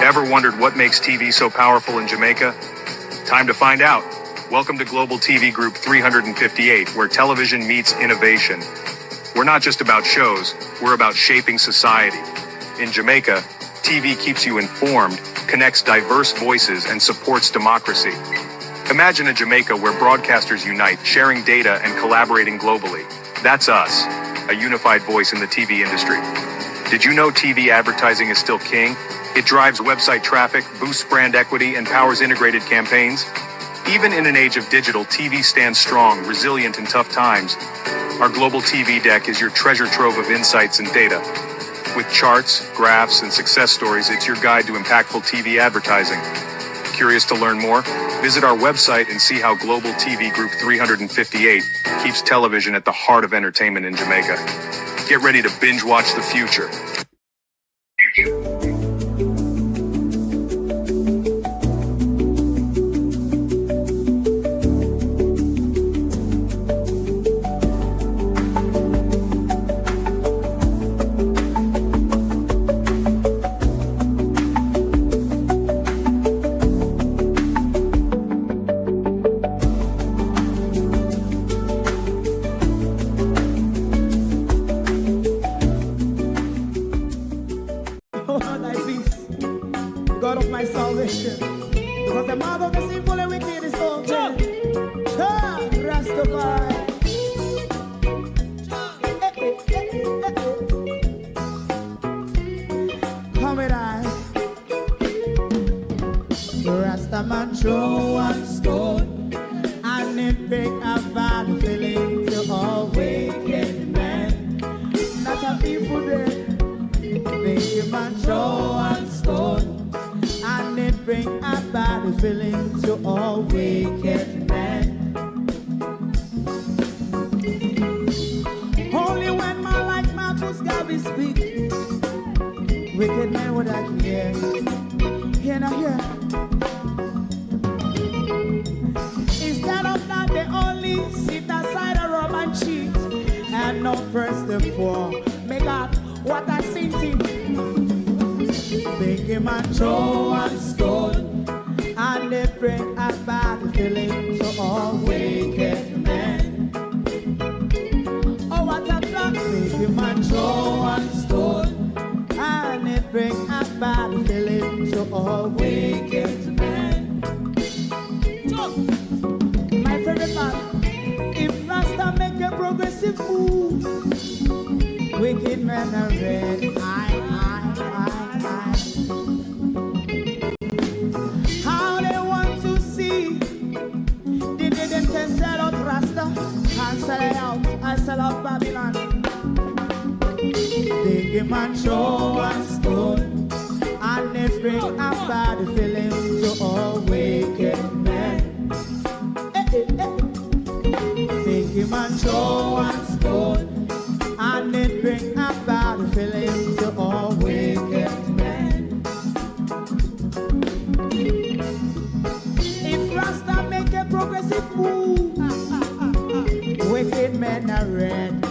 Ever wondered what makes TV so powerful in Jamaica? Time to find out. Welcome to Global TV Group 358, where television meets innovation. We're not just about shows, we're about shaping society. In Jamaica, TV keeps you informed, connects diverse voices, and supports democracy. Imagine a Jamaica where broadcasters unite, sharing data and collaborating globally. That's us, a unified voice in the TV industry. Did you know TV advertising is still king? It drives website traffic, boosts brand equity, and powers integrated campaigns. Even in an age of digital, TV stands strong, resilient in tough times. Our Global TV Deck is your treasure trove of insights and data. With charts, graphs, and success stories, it's your guide to impactful TV advertising. Curious to learn more? Visit our website and see how Global TV Group 358 keeps television at the heart of entertainment in Jamaica. Get ready to binge watch the future. God of my salvation, because the mouth of the sinful and wicked is open. Rastafari. Come with I. Rastaman throw one stone, and it break a bad feeling to all wicked men. Not a people there. Make a man throw one stone, and it bring a bad feeling to all wicked men. Only when man like Marcus Garvey speak, wicked men would I hear. Hear now hear. Instead of that, they only sit aside a rob and cheat, and not press the poor. Make up what I seen to. Make him a throw one stone, and they bring a bad feeling to all wicked men. Oh, what a plan! Make him a throw one stone, and they bring a bad feeling to all wicked men. My favorite part: if Rasta make a progressive move, wicked men are red. How they want to see? They didn't can sell out Rasta and sell it out. I sell out Babylon. Big man throw one stone, and they bring a bad feeling to all wicked men. Big man throw one stone, and it bring a bad feeling to all wicked men. If Rasta make a progressive move, wicked men are red.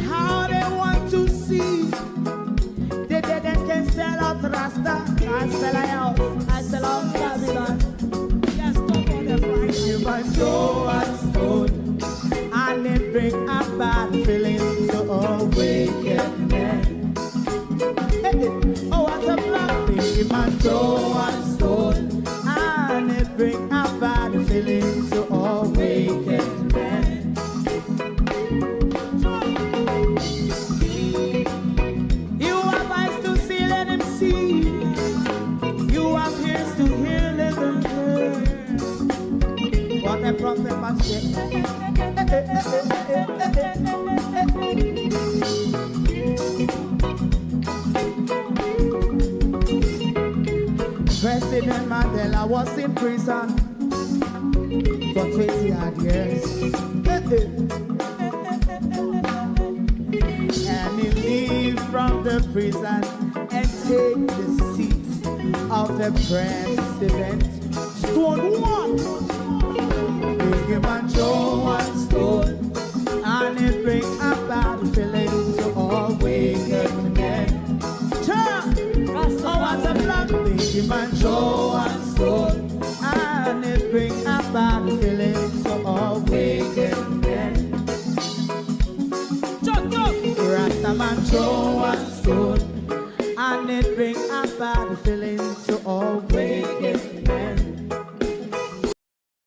How they want to see? They didn't can sell out Rasta. I sell out. I sell out Babylon. Yes, stop on the price. You must throw a stone, and it bring a bad feeling to all wicked men. Oh, what a plan! Big man throw one stone, and it bring a bad feeling to all wicked men. You have eyes to see, let him see. You have ears to hear, let them hear. What a prophet must say. President Mandela was in prison for 20 odd years. And he leave from the prison and take the seat of the president. Stone one. Big man throw one stone, and it bring a bad feeling to all wicked a man throw a stone, and it bring a bad feeling to all wicked men.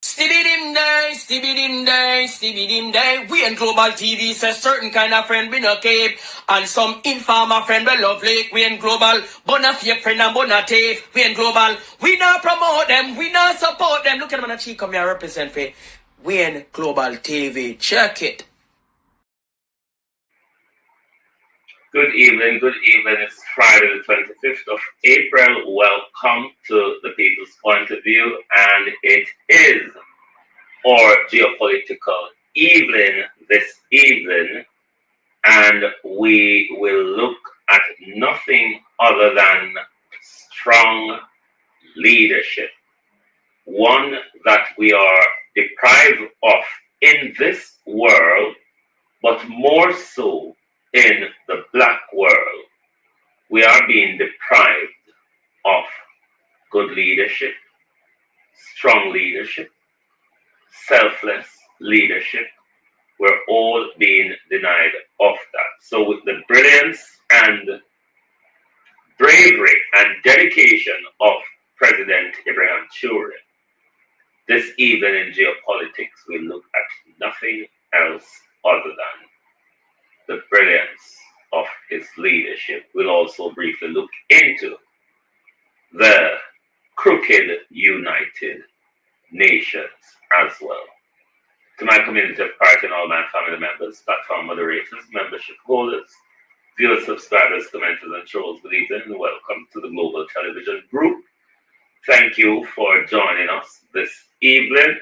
Stibbidim day, stibbidim day, stibbidim day. We in Global TV say certain kind of friend we no keep, and some informer friend we love like. We in Global, bona fake friend and bona tape. We in Global, we not promote them, we not support them. Look at them on the cheek, come here represent for. We in Global TV, check it. Good evening, good evening. It's Friday the 25th of April. Welcome to the People's Point of View, and it is our geopolitical evening this evening, and we will look at nothing other than strong leadership, one that we are deprived of in this world, but more so in the black world. We are being deprived of good leadership, strong leadership, selfless leadership. We're all being denied of that. So with the brilliance and bravery and dedication of President Ibrahim Traoré, this evening in geopolitics, we look at nothing else other than the brilliance of his leadership. We'll also briefly look into the crooked United Nations as well. To my community of party and all my family members, platform moderators, membership holders, viewers, subscribers, commenters, and trolls, good evening and welcome to the Global Television Group. Thank you for joining us this evening.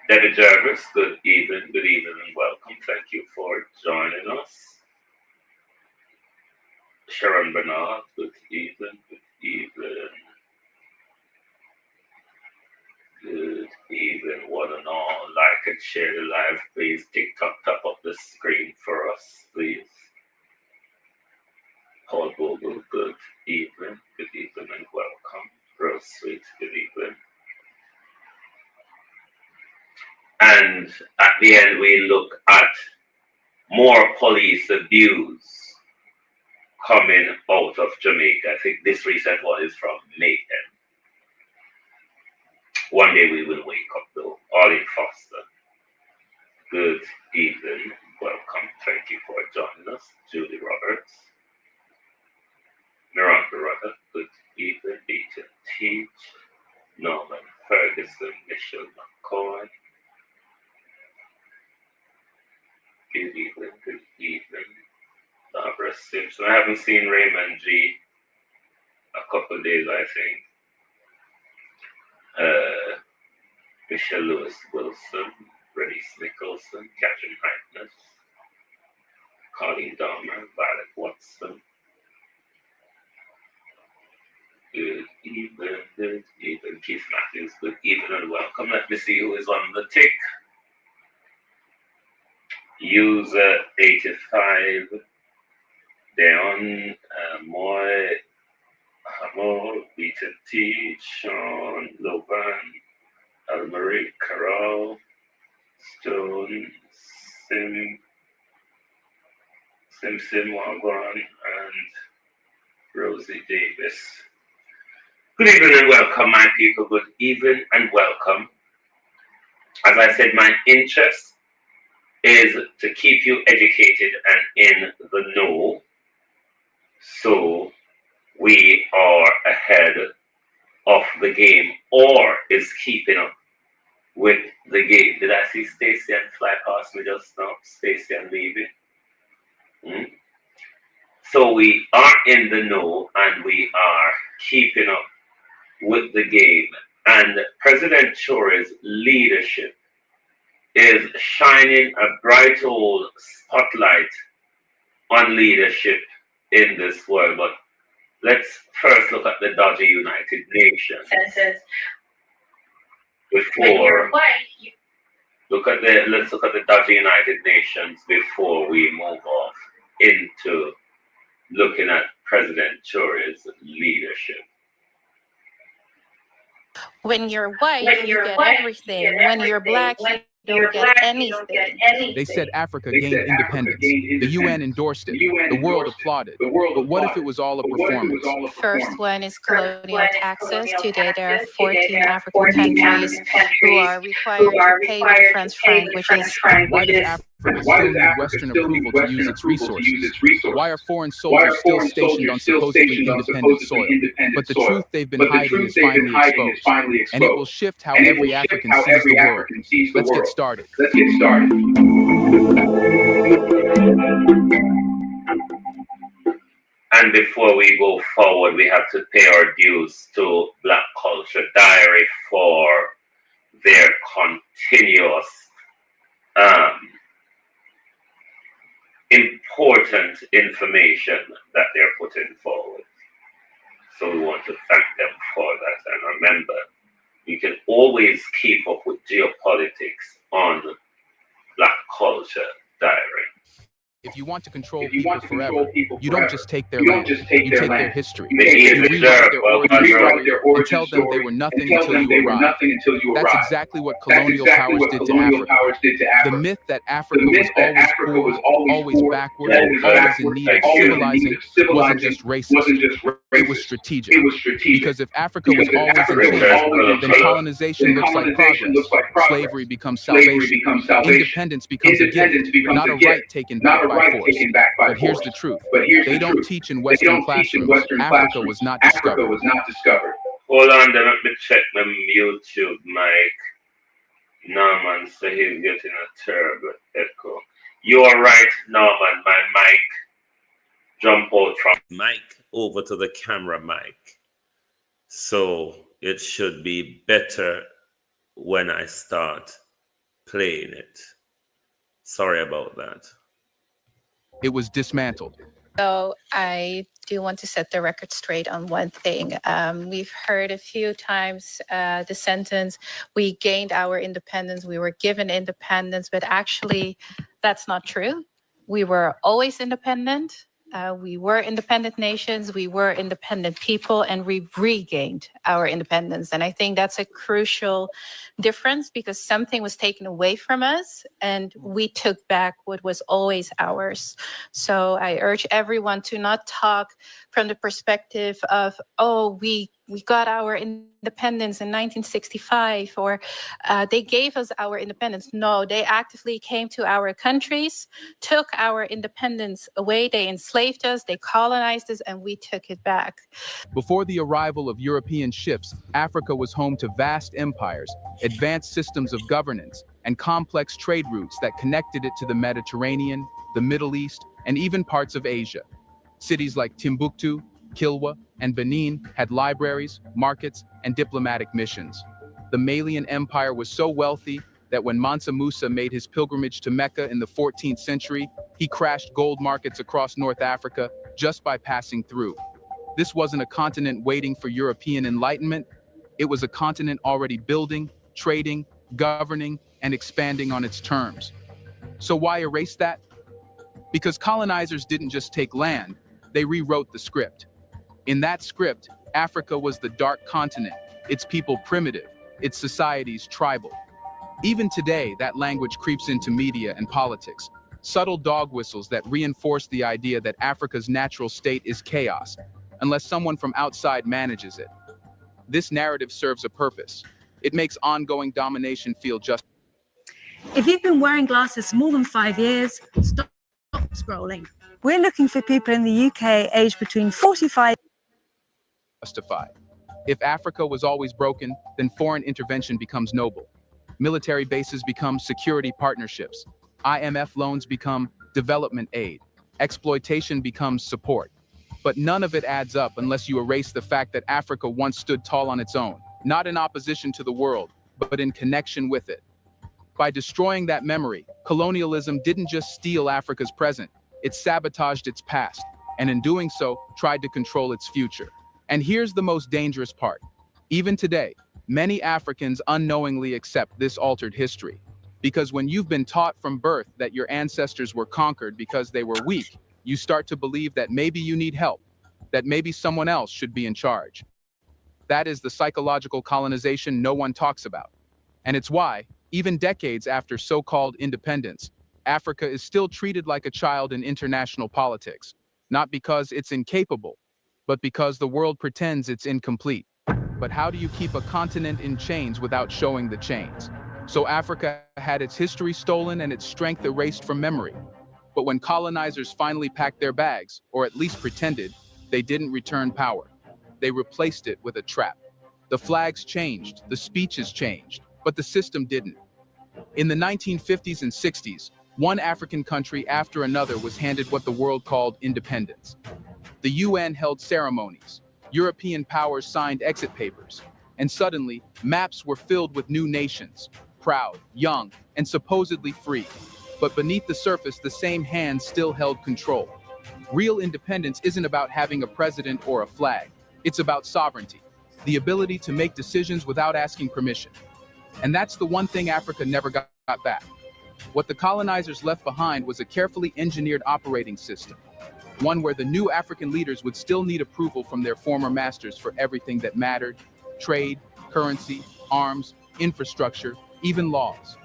David Jervis, good evening and welcome. Thank you for joining us. Sharon Bernard, good evening. Good evening, one and all. Like and share the live, please. TikTok, top up the screen for us, please. Paul Bogle, good evening and welcome. Rose Sweet, good evening. And at the end, we look at more police abuse coming out of Jamaica. I think this recent one is from Mayhem. One day we will wake up though. Arlene Foster, good evening, welcome. Thank you for joining us. Julie Roberts, Miranda Rudder, good evening. Peter Teach, Norman Ferguson, Michelle McCoy. Good evening. Barbara Simpson. I haven't seen Raymond G. a couple of days, I think. Michelle Lewis Wilson, Rennie Nicholson, Catherine Heitness, Colleen Dahmer, Violet Watson. Good evening. Keith Matthews, good evening and welcome. Let me see who is on the tick. User 85, Deon Moy, Hamo, Peter T, Sean, Lovan, Almarie Carroll, Stone, Simpson Wagwan, and Rosie Davis. Good evening and welcome, my people. Good evening and welcome. As I said, my interest is to keep you educated and in the know, so we are ahead of the game, or is keeping up with the game. Did I see Stacy and fly past me just now? Stacy and Levy. So we are in the know and we are keeping up with the game. And President Traoré's leadership is shining a bright old spotlight on leadership in this world. But let's first look at the dodgy United Nations. Let's look at the dodgy United Nations before we move off into looking at President Traoré's leadership. When you're white, you get everything. When you're black, you don't get anything. They said Africa gained independence. The UN endorsed it. The world applauded. But what if it was all a performance? First one is colonial taxes. Today there are 14 African countries who are required to pay with the French franc, which is... Why does Africa still need Western approval to use its resources? Why are foreign soldiers still stationed on supposedly independent soil? But the truth they've been hiding is finally exposed. And it will shift how every African sees the world. Let's get started. And before we go forward, we have to pay our dues to Black Culture Diary for their continuous important information that they're putting forward. So we want to thank them for that. And remember, you can always keep up with geopolitics on Black Culture Diary. If you want to control people forever, you don't just take their land, you take their history. You rewrite their origin story and tell them they were nothing until you arrived. That's exactly what colonial powers did to Africa. The myth that Africa was always poor, always backward, always in need of civilizing wasn't just racist, it was strategic. Because if Africa was always in change, then colonization looks like progress, slavery becomes salvation, independence becomes a gift, not a right taken back by force. But here's the truth. They don't teach in Western classrooms. Africa was not discovered. Hold on, then let me check my YouTube mic. Norman said he's getting a terrible echo. You are right, Norman. My mic jump out from mic over to the camera mic. So it should be better when I start playing it. Sorry about that. It was dismantled. So I do want to set the record straight on one thing. We've heard a few times the sentence, we gained our independence, we were given independence, but actually that's not true. We were always independent. We were independent nations, we were independent people, and we regained our independence. And I think that's a crucial difference because something was taken away from us and we took back what was always ours. So I urge everyone to not talk from the perspective of, oh, we got our independence in 1965, or they gave us our independence. No, they actively came to our countries, took our independence away, they enslaved us, they colonized us, and we took it back. Before the arrival of European ships, Africa was home to vast empires, advanced systems of governance, and complex trade routes that connected it to the Mediterranean, the Middle East, and even parts of Asia. Cities like Timbuktu, Kilwa, and Benin had libraries, markets, and diplomatic missions. The Malian Empire was so wealthy that when Mansa Musa made his pilgrimage to Mecca in the 14th century, he crashed gold markets across North Africa just by passing through. This wasn't a continent waiting for European enlightenment. It was a continent already building, trading, governing, and expanding on its terms. So why erase that? Because colonizers didn't just take land, they rewrote the script. In that script, Africa was the dark continent, its people primitive, its societies tribal. Even today, that language creeps into media and politics. Subtle dog whistles that reinforce the idea that Africa's natural state is chaos, unless someone from outside manages it. This narrative serves a purpose. It makes ongoing domination feel just. If you've been wearing glasses more than 5 years, stop scrolling. We're looking for people in the UK aged between 45. Justified. If Africa was always broken, then foreign intervention becomes noble. Military bases become security partnerships. IMF loans become development aid. Exploitation becomes support. But none of it adds up unless you erase the fact that Africa once stood tall on its own, not in opposition to the world, but in connection with it. By destroying that memory, colonialism didn't just steal Africa's present, it sabotaged its past, and in doing so, tried to control its future. And here's the most dangerous part. Even today, many Africans unknowingly accept this altered history. Because when you've been taught from birth that your ancestors were conquered because they were weak, you start to believe that maybe you need help, that maybe someone else should be in charge. That is the psychological colonization no one talks about. And it's why, Even decades after so-called independence, Africa is still treated like a child in international politics, not because it's incapable, but because the world pretends it's incomplete. But how do you keep a continent in chains without showing the chains? So Africa had its history stolen and its strength erased from memory. But when colonizers finally packed their bags, or at least pretended, they didn't return power. They replaced it with a trap. The flags changed, the speeches changed, but the system didn't. In the 1950s and 60s, one African country after another was handed what the world called independence. The UN held ceremonies, European powers signed exit papers, and suddenly, maps were filled with new nations, proud, young, and supposedly free. But beneath the surface, the same hands still held control. Real independence isn't about having a president or a flag. It's about sovereignty, the ability to make decisions without asking permission. And that's the one thing Africa never got back. What the colonizers left behind was a carefully engineered operating system, one where the new African leaders would still need approval from their former masters for everything that mattered: trade, currency, arms, infrastructure, even laws.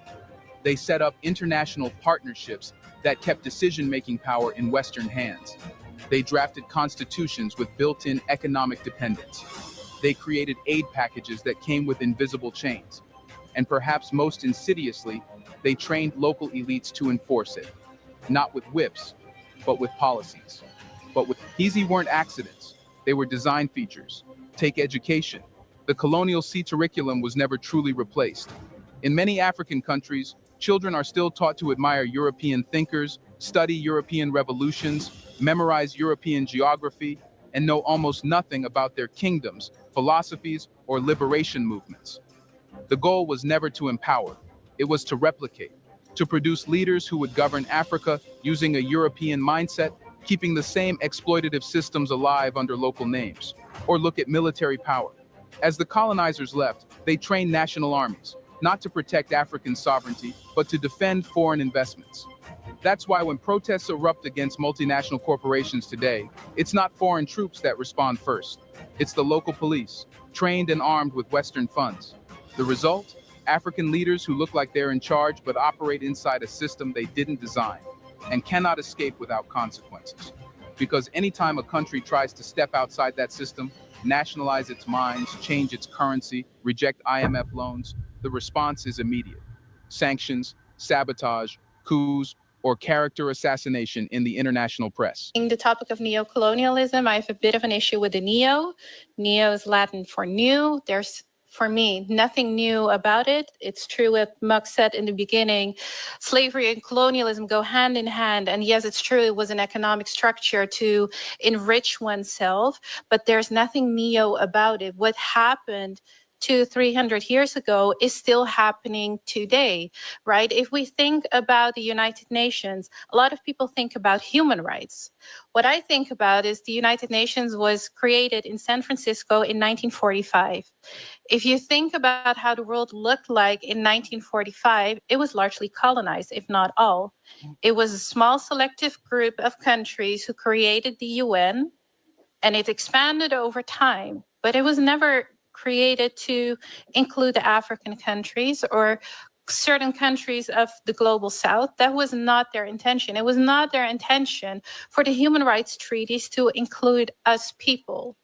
They set up international partnerships that kept decision-making power in Western hands. They drafted constitutions with built-in economic dependence. They created aid packages that came with invisible chains. And perhaps most insidiously, they trained local elites to enforce it, not with whips, but with policies. These weren't accidents. They were design features. Take education. The colonial sea curriculum was never truly replaced. In many African countries, children are still taught to admire European thinkers, study European revolutions, memorize European geography, and know almost nothing about their kingdoms, philosophies, or liberation movements. The goal was never to empower. It was to replicate, to produce leaders who would govern Africa using a European mindset, keeping the same exploitative systems alive under local names. Or look at military power. As the colonizers left, they trained national armies, not to protect African sovereignty, but to defend foreign investments. That's why when protests erupt against multinational corporations today, it's not foreign troops that respond first. It's the local police, trained and armed with Western funds. The result? African leaders who look like they're in charge but operate inside a system they didn't design and cannot escape without consequences. Because anytime a country tries to step outside that system, nationalize its mines, change its currency, reject IMF loans, the response is immediate. Sanctions, sabotage, coups, or character assassination in the international press. In the topic of neocolonialism, I have a bit of an issue with the neo. Neo is Latin for new. There's, for me, nothing new about it. It's true what Mug said in the beginning. Slavery and colonialism go hand in hand. And yes, it's true it was an economic structure to enrich oneself, but there's nothing neo about it. What happened 200-300 years ago is still happening today, right? If we think about the United Nations, a lot of people think about human rights. What I think about is the United Nations was created in San Francisco in 1945. If you think about how the world looked like in 1945, it was largely colonized, if not all. It was a small selective group of countries who created the UN, and it expanded over time, but it was never created to include the African countries or certain countries of the global south. That was not their intention. It was not their intention for the human rights treaties to include us people,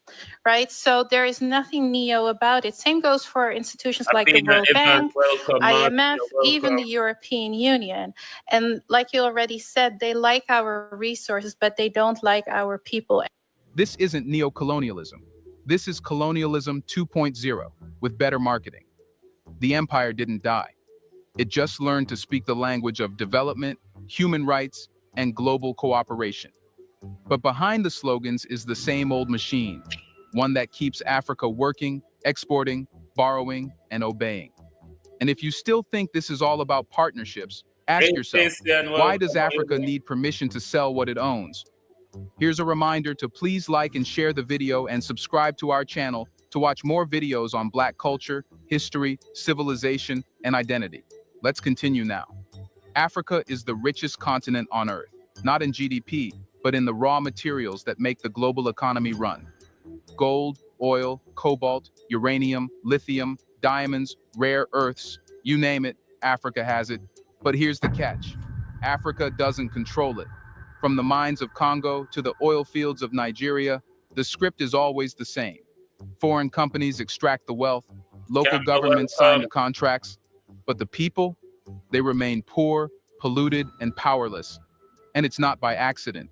right? So there is nothing neo about it. Same goes for institutions like the World Bank, IMF, even the European Union. And like you already said, they like our resources, but they don't like our people. This isn't neocolonialism. This is colonialism 2.0 with better marketing. The empire didn't die. It just learned to speak the language of development, human rights, and global cooperation. But behind the slogans is the same old machine, one that keeps Africa working, exporting, borrowing, and obeying. And if you still think this is all about partnerships, ask yourself, why does Africa need permission to sell what it owns? Here's a reminder to please like and share the video and subscribe to our channel to watch more videos on Black culture, history, civilization, and identity. Let's continue now. Africa is the richest continent on Earth, not in GDP, but in the raw materials that make the global economy run. Gold, oil, cobalt, uranium, lithium, diamonds, rare earths, you name it, Africa has it. But here's the catch. Africa doesn't control it. From the mines of Congo to the oil fields of Nigeria, the script is always the same. Foreign companies extract the wealth, local governments sign the contracts, but the people, they remain poor, polluted, and powerless. And it's not by accident.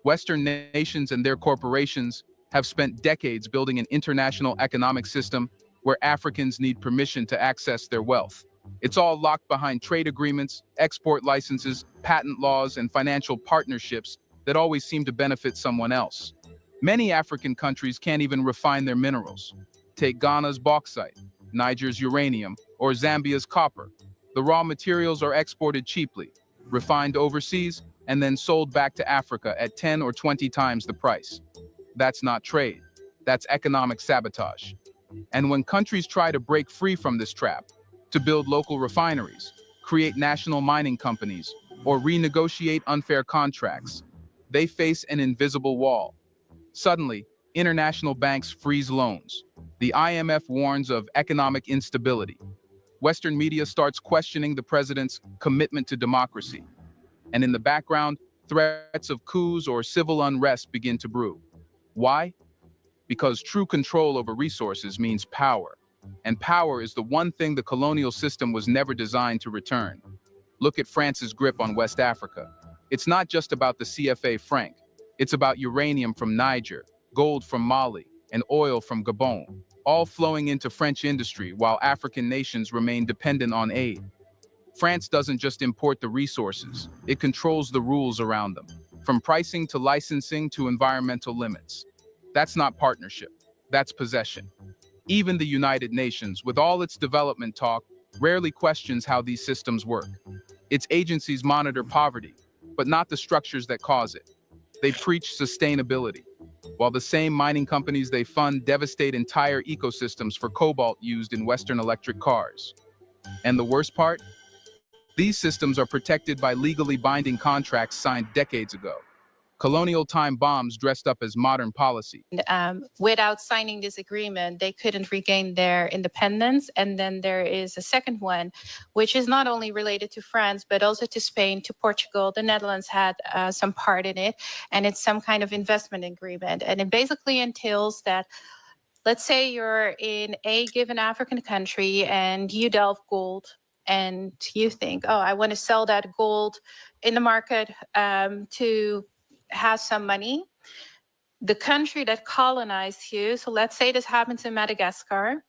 Western nations and their corporations have spent decades building an international economic system where Africans need permission to access their wealth. It's all locked behind trade agreements, export licenses, patent laws, and financial partnerships that always seem to benefit someone else. Many African countries can't even refine their minerals. Take Ghana's bauxite, Niger's uranium, or Zambia's copper. The raw materials are exported cheaply, refined overseas, and then sold back to Africa at 10 or 20 times the price. That's not trade. That's economic sabotage. And when countries try to break free from this trap, to build local refineries, create national mining companies, or renegotiate unfair contracts, they face an invisible wall. Suddenly, international banks freeze loans. The IMF warns of economic instability. Western media starts questioning the president's commitment to democracy. And in the background, threats of coups or civil unrest begin to brew. Why? Because true control over resources means power. And power is the one thing the colonial system was never designed to return. Look at France's grip on West Africa. It's not just about the CFA franc. It's about uranium from Niger, gold from Mali, and oil from Gabon, all flowing into French industry while African nations remain dependent on aid. France doesn't just import the resources, it controls the rules around them, from pricing to licensing to environmental limits. That's not partnership, that's possession. Even the United Nations, with all its development talk, rarely questions how these systems work. Its agencies monitor poverty, but not the structures that cause it. They preach sustainability, while the same mining companies they fund devastate entire ecosystems for cobalt used in Western electric cars. And the worst part? These systems are protected by legally binding contracts signed decades ago. Colonial time bombs dressed up as modern policy. Without signing this agreement, they couldn't regain their independence. And then there is a second one, which is not only related to France, but also to Spain, to Portugal. The Netherlands had some part in it, and it's some kind of investment agreement. And it basically entails that, let's say you're in a given African country and you delve gold, and you think, oh, I want to sell that gold in the market to have some money. The country that colonized you, so let's say this happens in Madagascar,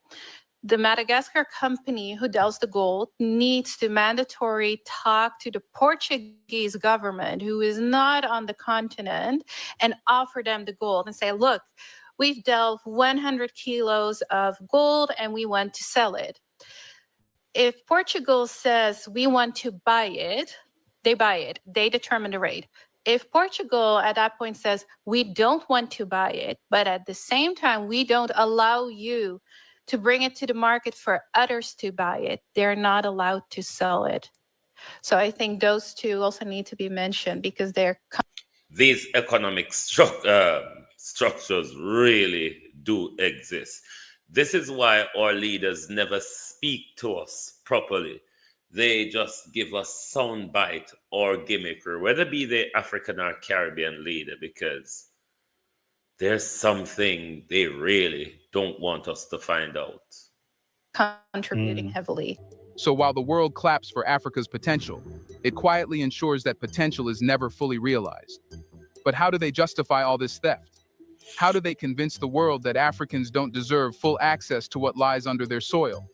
the Madagascar company who delves the gold needs to mandatory talk to the Portuguese government, who is not on the continent, and offer them the gold and say, look, we've delved 100 kilos of gold and we want to sell it. If Portugal says we want to buy it, they determine the rate. If Portugal at that point says, we don't want to buy it, but at the same time, we don't allow you to bring it to the market for others to buy it, they're not allowed to sell it. So I think those two also need to be mentioned because they're... These economic structures really do exist. This is why our leaders never speak to us properly. They just give us soundbite or gimmickry, whether it be the African or Caribbean leader, because there's something they really don't want us to find out. Contributing heavily. So while the world claps for Africa's potential, it quietly ensures that potential is never fully realized. But how do they justify all this theft? How do they convince the world that Africans don't deserve full access to what lies under their soil?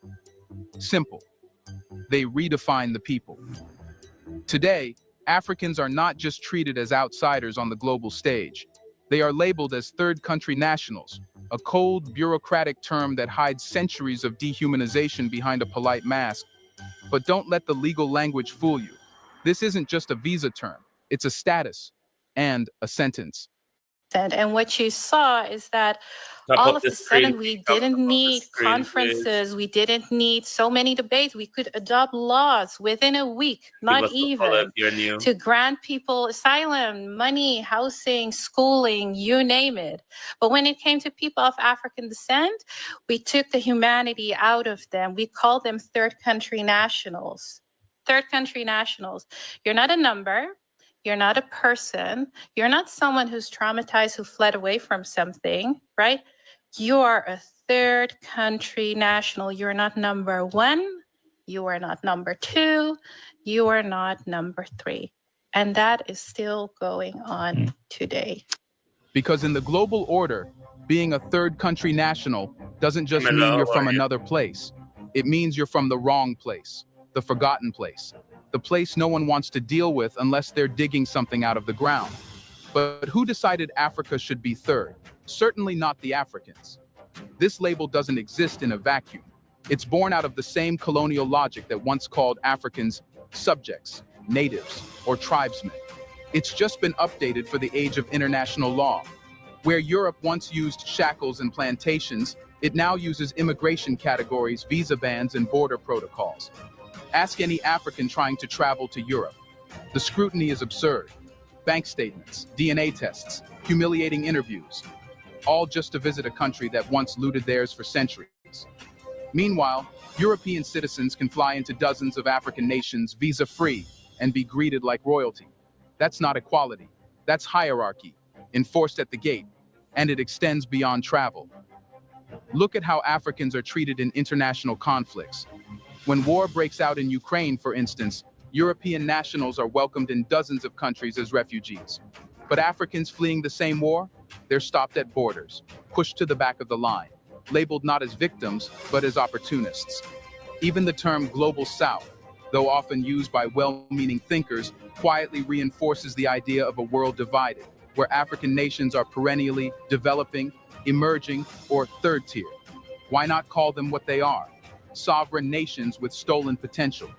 Simple. They redefine the people. Today, Africans are not just treated as outsiders on the global stage. They are labeled as third country nationals, a cold, bureaucratic term that hides centuries of dehumanization behind a polite mask. But don't let the legal language fool you. This isn't just a visa term. It's a status and a sentence. And what you saw is that Top all up of the a sudden screen. we Top didn't up the need screen, conferences, we didn't need so many debates. We could adopt laws within a week, not Give us a follow if even, you're new. to grant people asylum, money, housing, schooling, you name it. But when it came to people of African descent, we took the humanity out of them. We called them third country nationals. Third country nationals. You're not a number. You're not a person. You're not someone who's traumatized, who fled away from something, right? You are a third country national. You're not number one. You are not number two. You are not number three. And that is still going on today. Because in the global order, being a third country national doesn't just mean you're from another place. It means you're from the wrong place, the forgotten place, the place no one wants to deal with unless they're digging something out of the ground. But who decided Africa should be third? Certainly not the Africans. This label doesn't exist in a vacuum. It's born out of the same colonial logic that once called Africans subjects, natives, or tribesmen. It's just been updated for the age of international law. Where Europe once used shackles and plantations, it now uses immigration categories, visa bans, and border protocols. Ask any African trying to travel to Europe. The scrutiny is absurd. Bank statements, DNA tests, humiliating interviews, all just to visit a country that once looted theirs for centuries. Meanwhile, European citizens can fly into dozens of African nations visa-free and be greeted like royalty. That's not equality. That's hierarchy, enforced at the gate, and it extends beyond travel. Look at how Africans are treated in international conflicts. When war breaks out in Ukraine, for instance, European nationals are welcomed in dozens of countries as refugees. But Africans fleeing the same war, they're stopped at borders, pushed to the back of the line, labeled not as victims, but as opportunists. Even the term Global South, though often used by well-meaning thinkers, quietly reinforces the idea of a world divided, where African nations are perennially developing, emerging, or third tier. Why not call them what they are? Sovereign nations with stolen potential.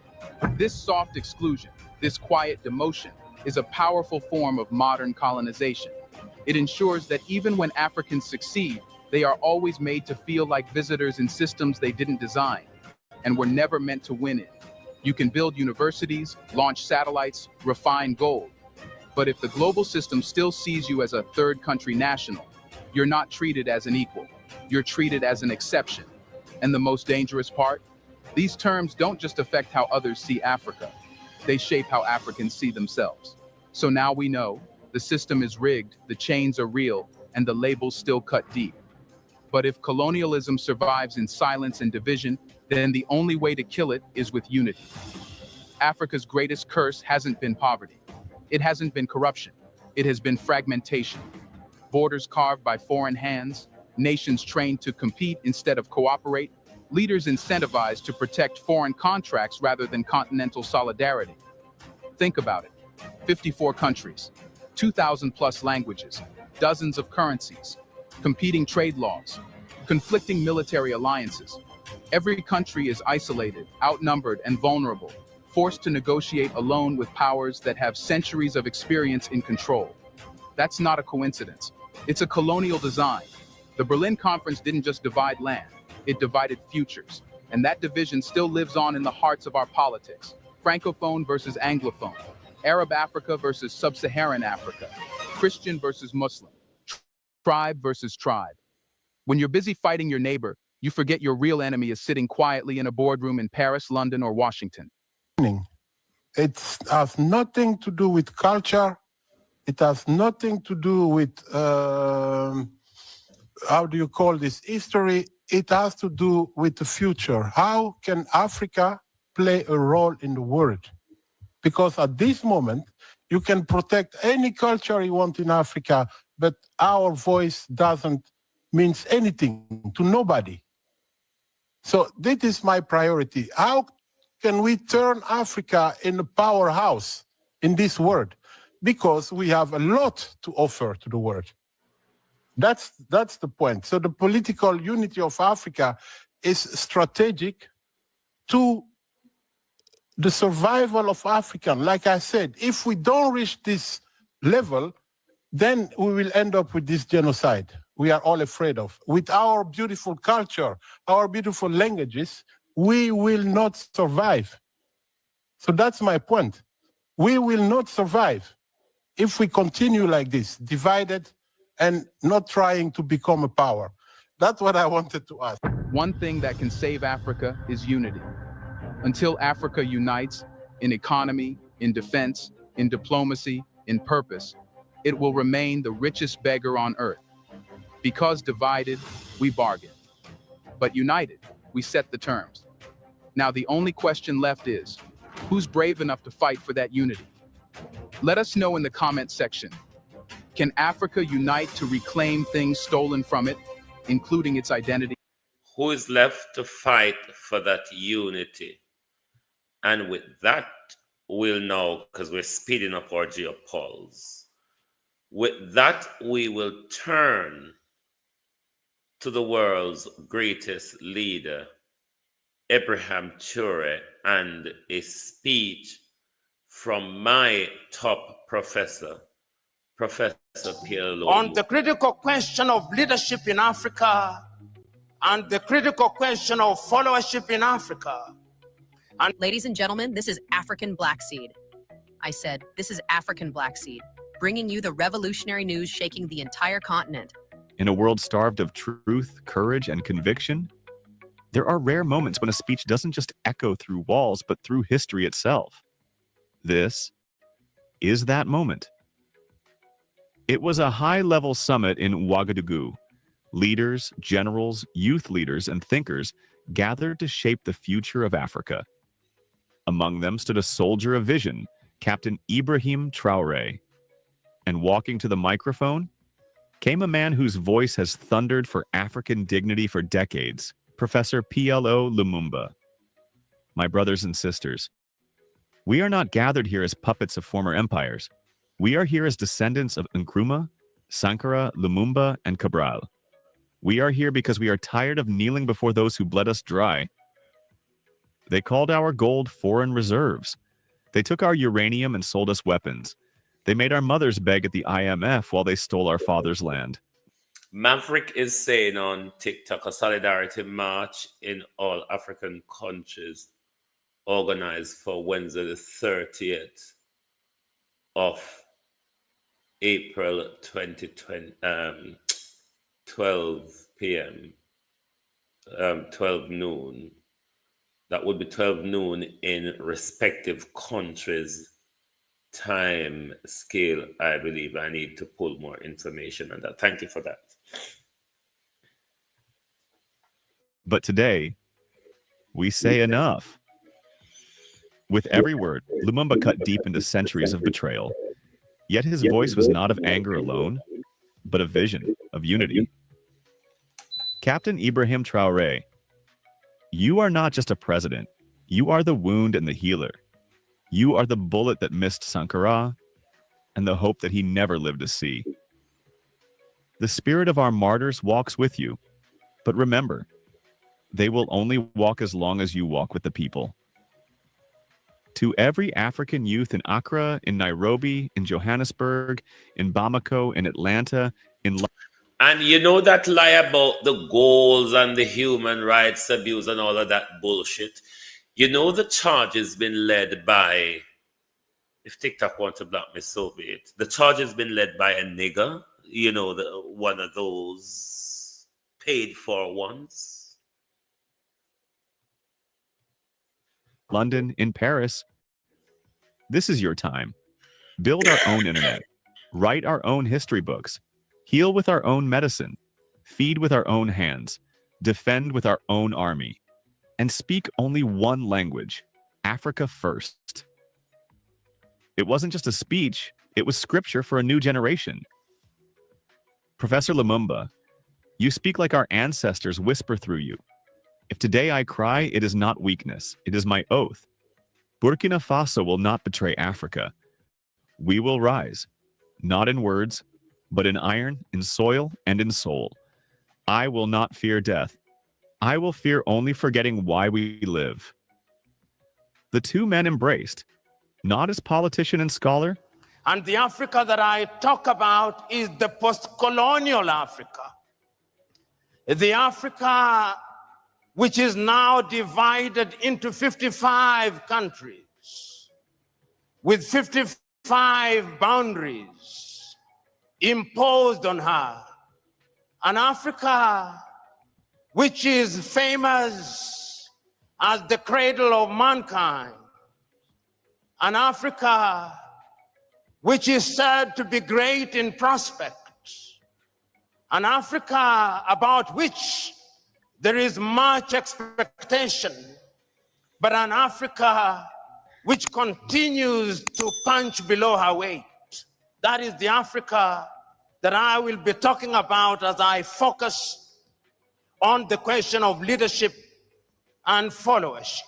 This soft exclusion, this quiet demotion, is a powerful form of modern colonization. It ensures that even when Africans succeed, they are always made to feel like visitors in systems they didn't design and were never meant to win in. You can build universities, launch satellites, refine gold. But if the global system still sees you as a third country national, you're not treated as an equal. You're treated as an exception. And the most dangerous part? These terms don't just affect how others see Africa. They shape how Africans see themselves. So now we know the system is rigged, the chains are real, and the labels still cut deep. But if colonialism survives in silence and division, then the only way to kill it is with unity. Africa's greatest curse hasn't been poverty. It hasn't been corruption. It has been fragmentation. Borders carved by foreign hands, nations trained to compete instead of cooperate, leaders incentivized to protect foreign contracts rather than continental solidarity. Think about it. 54 countries, 2,000 plus languages, dozens of currencies, competing trade laws, conflicting military alliances. Every country is isolated, outnumbered, and vulnerable, forced to negotiate alone with powers that have centuries of experience in control. That's not a coincidence. It's a colonial design. The Berlin Conference didn't just divide land, it divided futures. And that division still lives on in the hearts of our politics. Francophone versus Anglophone, Arab Africa versus Sub-Saharan Africa, Christian versus Muslim, tribe versus tribe. When you're busy fighting your neighbor, you forget your real enemy is sitting quietly in a boardroom in Paris, London, or Washington. It has nothing to do with culture. It has nothing to do with, how do you call this, history. It has to do with the future. How can Africa play a role in the world? Because at this moment, you can protect any culture you want in Africa, but our voice doesn't mean anything to nobody. So this is my priority. How can we turn Africa in a powerhouse in this world? Because we have a lot to offer to the world. That's the point. So the political unity of Africa is strategic to the survival of Africa. Like I said, if we don't reach this level, then we will end up with this genocide we are all afraid of. With our beautiful culture, our beautiful languages, we will not survive. So that's my point. We will not survive if we continue like this, divided and not trying to become a power. That's what I wanted to ask. One thing that can save Africa is unity. Until Africa unites in economy, in defense, in diplomacy, in purpose, it will remain the richest beggar on earth. Because divided, we bargain. But united, we set the terms. Now the only question left is, who's brave enough to fight for that unity? Let us know in the comment section. Can Africa unite to reclaim things stolen from it, including its identity? Who is left to fight for that unity? And with that, we'll know, because we're speeding up our geopolls. With that, we will turn to the world's greatest leader, Ibrahim Traoré, and a speech from my top professor, Professor Pierre Lolo. On the critical question of leadership in Africa and the critical question of followership in Africa. And ladies and gentlemen, this is African Black Seed. I said, this is African Black Seed, bringing you the revolutionary news shaking the entire continent. In a world starved of truth, courage, and conviction, there are rare moments when a speech doesn't just echo through walls, but through history itself. This is that moment. It was a high-level summit in Ouagadougou. Leaders, generals, youth leaders, and thinkers gathered to shape the future of Africa. Among them stood a soldier of vision, Captain Ibrahim Traoré. And walking to the microphone came a man whose voice has thundered for African dignity for decades, Professor P.L.O. Lumumba. My brothers and sisters, we are not gathered here as puppets of former empires. We are here as descendants of Nkrumah, Sankara, Lumumba, and Cabral. We are here because we are tired of kneeling before those who bled us dry. They called our gold foreign reserves. They took our uranium and sold us weapons. They made our mothers beg at the IMF while they stole our father's land. Maverick is saying on TikTok, a solidarity march in all African countries organized for Wednesday the 30th of April 2020, 12 p.m., 12 noon. That would be 12 noon in respective countries' time scale, I believe. I need to pull more information on that. Thank you for that. But today, we say enough. With every word, Lumumba cut deep into centuries of betrayal. Yet his voice was not of anger alone, but of vision, of unity. Captain Ibrahim Traoré, you are not just a president. You are the wound and the healer. You are the bullet that missed Sankara and the hope that he never lived to see. The spirit of our martyrs walks with you, but remember, they will only walk as long as you walk with the people. To every African youth in Accra, in Nairobi, in Johannesburg, in Bamako, in Atlanta, in... And you know that lie about the goals and the human rights abuse and all of that bullshit? You know the charge has been led by, if TikTok wants to block me, so be it. The charge has been led by a nigger, you know, one of those paid for ones. London, in Paris. This is your time. Build our own internet. Write our own history books. Heal with our own medicine. Feed with our own hands. Defend with our own army. And speak only one language, Africa first. It wasn't just a speech, it was scripture for a new generation. Professor Lumumba, you speak like our ancestors whisper through you. If today I cry, it is not weakness, it is my oath. Burkina Faso will not betray Africa. We will rise, not in words, but in iron, in soil, and in soul. I will not fear death. I will fear only forgetting why we live. The two men embraced, not as politician and scholar, And the Africa that I talk about is the post-colonial Africa. The Africa which is now divided into 55 countries with 55 boundaries imposed on her. An Africa which is famous as the cradle of mankind. An Africa which is said to be great in prospect. An Africa about which there is much expectation, but an Africa which continues to punch below her weight. That is the Africa that I will be talking about as I focus on the question of leadership and followership.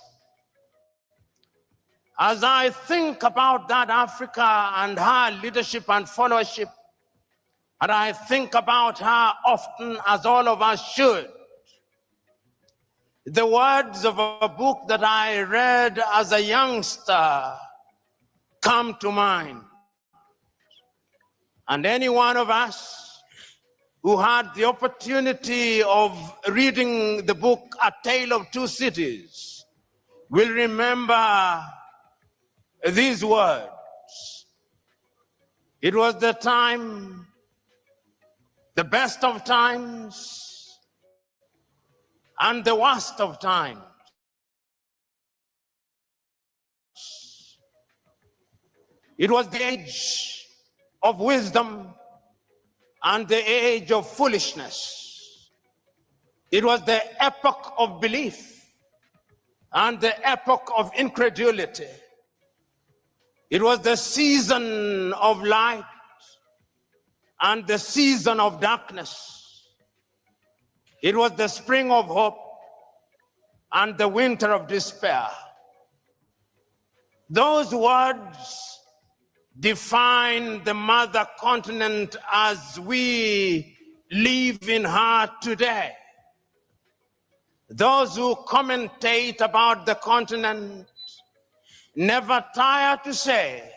As I think about that Africa and her leadership and followership, and I think about her often, as all of us should, the words of a book that I read as a youngster come to mind. And any one of us who had the opportunity of reading the book A Tale of Two Cities will remember these words. It was the time, the best of times, and the worst of times. It was the age of wisdom and the age of foolishness. It was the epoch of belief and the epoch of incredulity. It was the season of light and the season of darkness. It was the spring of hope and the winter of despair. Those words define the mother continent as we live in her today. Those who commentate about the continent never tire to say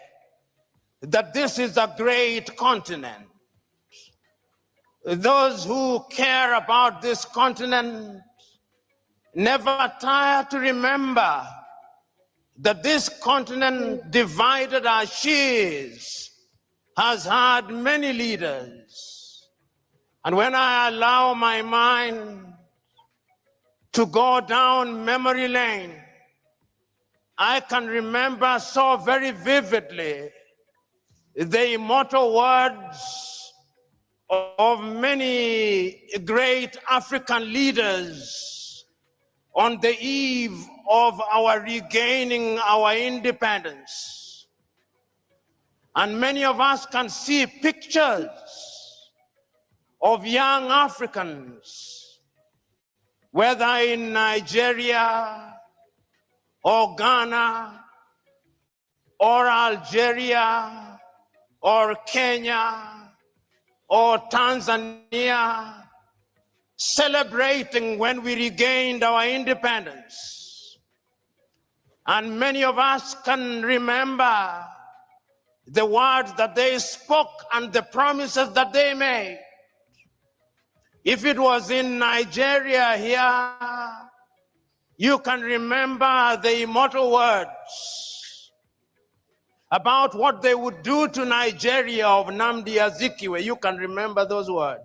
that this is a great continent. Those who care about this continent never tire to remember that this continent, divided as she is, has had many leaders. And when I allow my mind to go down memory lane, I can remember so very vividly the immortal words of many great African leaders on the eve of our regaining our independence. And many of us can see pictures of young Africans, whether in Nigeria or Ghana or Algeria or Kenya or Tanzania, celebrating when we regained our independence. And many of us can remember the words that they spoke and the promises that they made. If it was in Nigeria here, you can remember the immortal words about what they would do to Nigeria of Nnamdi Azikiwe. You can remember those words.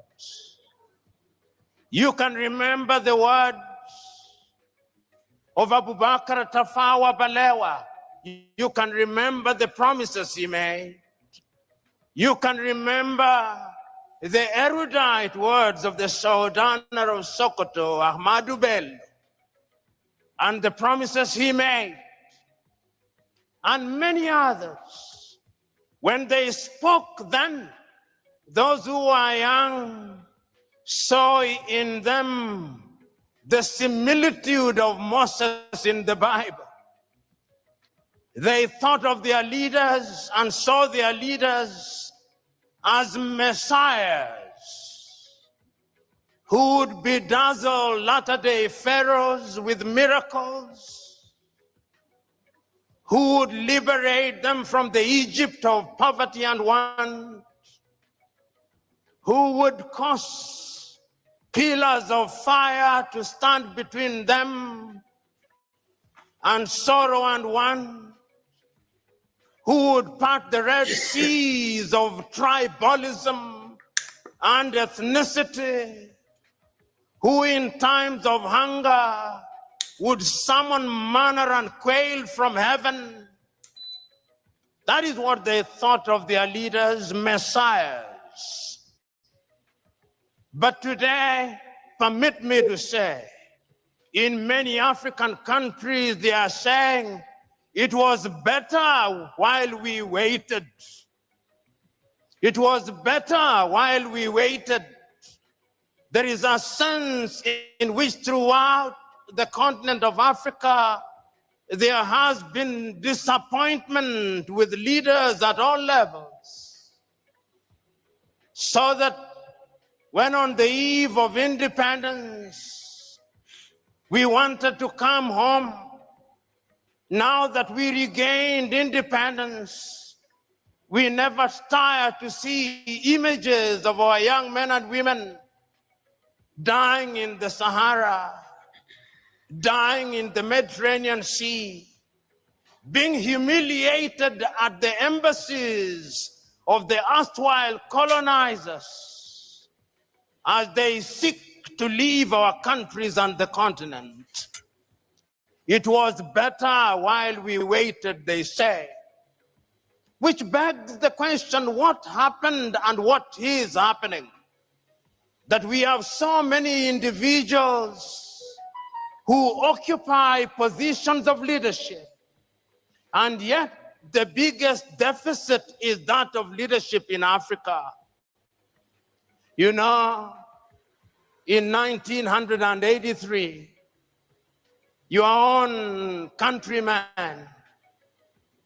You can remember the words of Abubakar Tafawa Balewa. You can remember the promises he made. You can remember the erudite words of the Sultan of Sokoto, Ahmadu Bello, and the promises he made, and many others. When they spoke then, those who are young saw in them the similitude of Moses in the Bible. They thought of their leaders and saw their leaders as messiahs who would bedazzle latter-day pharaohs with miracles, who would liberate them from the Egypt of poverty and want, who would cause pillars of fire to stand between them and sorrow and want, who would part the Red Seas of tribalism and ethnicity, who in times of hunger would summon manna and quail from heaven. That is what they thought of their leaders, messiahs. But today, permit me to say, in many African countries, they are saying, it was better while we waited. It was better while we waited. There is a sense in which throughout the continent of Africa, there has been disappointment with leaders at all levels. So that when on the eve of independence, we wanted to come home, now that we regained independence, we never tire to see images of our young men and women dying in the Sahara, dying in the Mediterranean Sea, being humiliated at the embassies of the erstwhile colonizers as they seek to leave our countries and the continent. It was better while we waited, they say. Which begs the question, what happened and what is happening? That we have so many individuals who occupy positions of leadership, and yet the biggest deficit is that of leadership in Africa. You know, in 1983, your own countryman,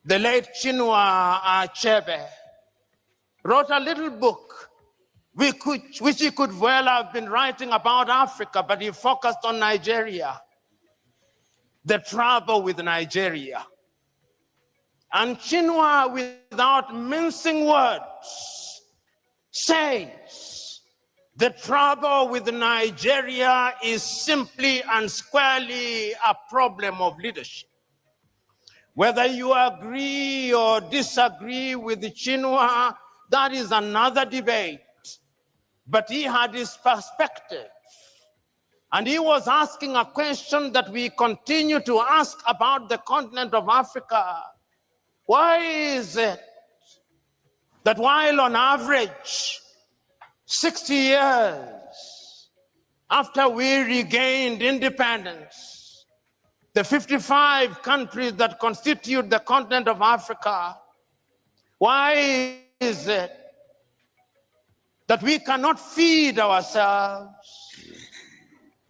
the late Chinua Achebe, wrote a little book which he could well have been writing about Africa, but he focused on Nigeria, the trouble with Nigeria. And Chinua, without mincing words, says the trouble with Nigeria is simply and squarely a problem of leadership. Whether you agree or disagree with Chinua, that is another debate. But he had his perspective. And he was asking a question that we continue to ask about the continent of Africa. Why is it that while on average 60 years after we regained independence, the 55 countries that constitute the continent of Africa, why is it that we cannot feed ourselves?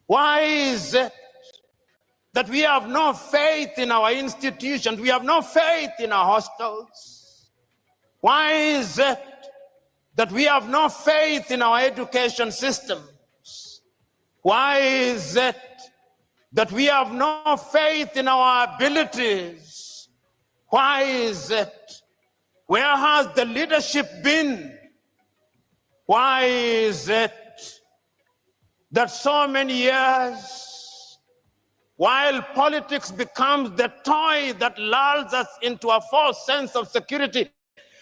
Why is it that we have no faith in our institutions? We have no faith in our hostels. Why is it that we have no faith in our education systems? Why is it that we have no faith in our abilities? Why is it? Where has the leadership been? Why is it that so many years, while politics becomes the toy that lulls us into a false sense of security,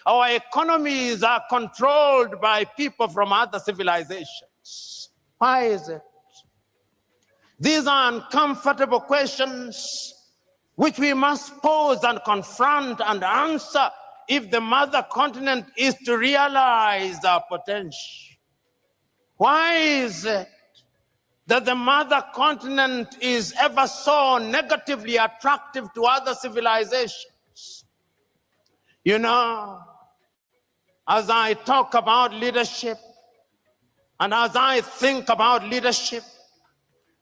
our economies are controlled by people from other civilizations? Why is it? These are uncomfortable questions which we must pose and confront and answer if the mother continent is to realize our potential. Why is it that the mother continent is ever so negatively attractive to other civilizations? You know, as I talk about leadership, and as I think about leadership,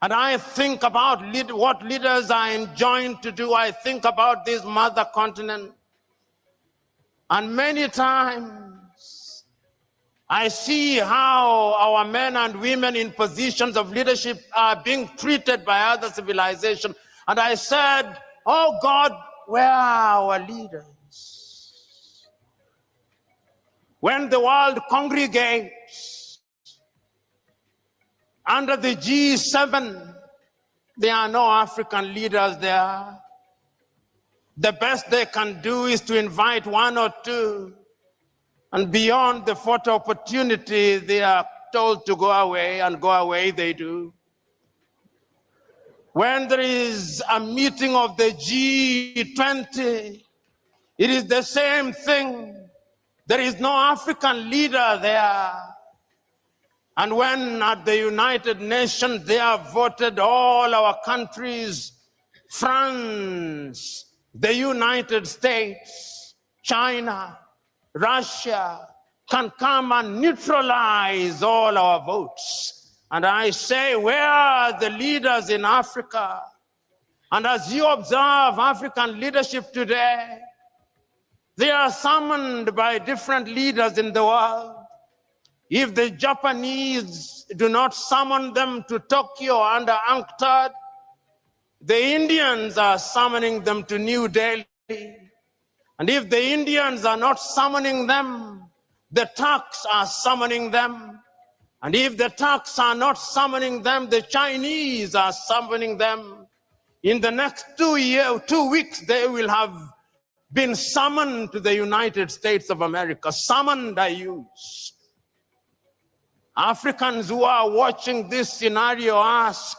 and I think about what leaders are enjoined to do, I think about this mother continent. And many times, I see how our men and women in positions of leadership are being treated by other civilizations. And I said, oh God, where are our leaders? When the world congregates under the G7, there are no African leaders there. The best they can do is to invite one or two, and beyond the photo opportunity, they are told to go away, and go away they do. When there is a meeting of the G20, it is the same thing. There is no African leader there. And when at the United Nations they have voted all our countries, France, the United States, China, Russia, can come and neutralize all our votes. And I say, where are the leaders in Africa? And as you observe African leadership today, they are summoned by different leaders in the world. If the Japanese do not summon them to Tokyo under UNCTAD, the Indians are summoning them to New Delhi. And if the Indians are not summoning them, the Turks are summoning them. And if the Turks are not summoning them, the Chinese are summoning them. In the next 2 weeks, they will have been summoned to the United States of America. Summoned, I use. Africans who are watching this scenario ask,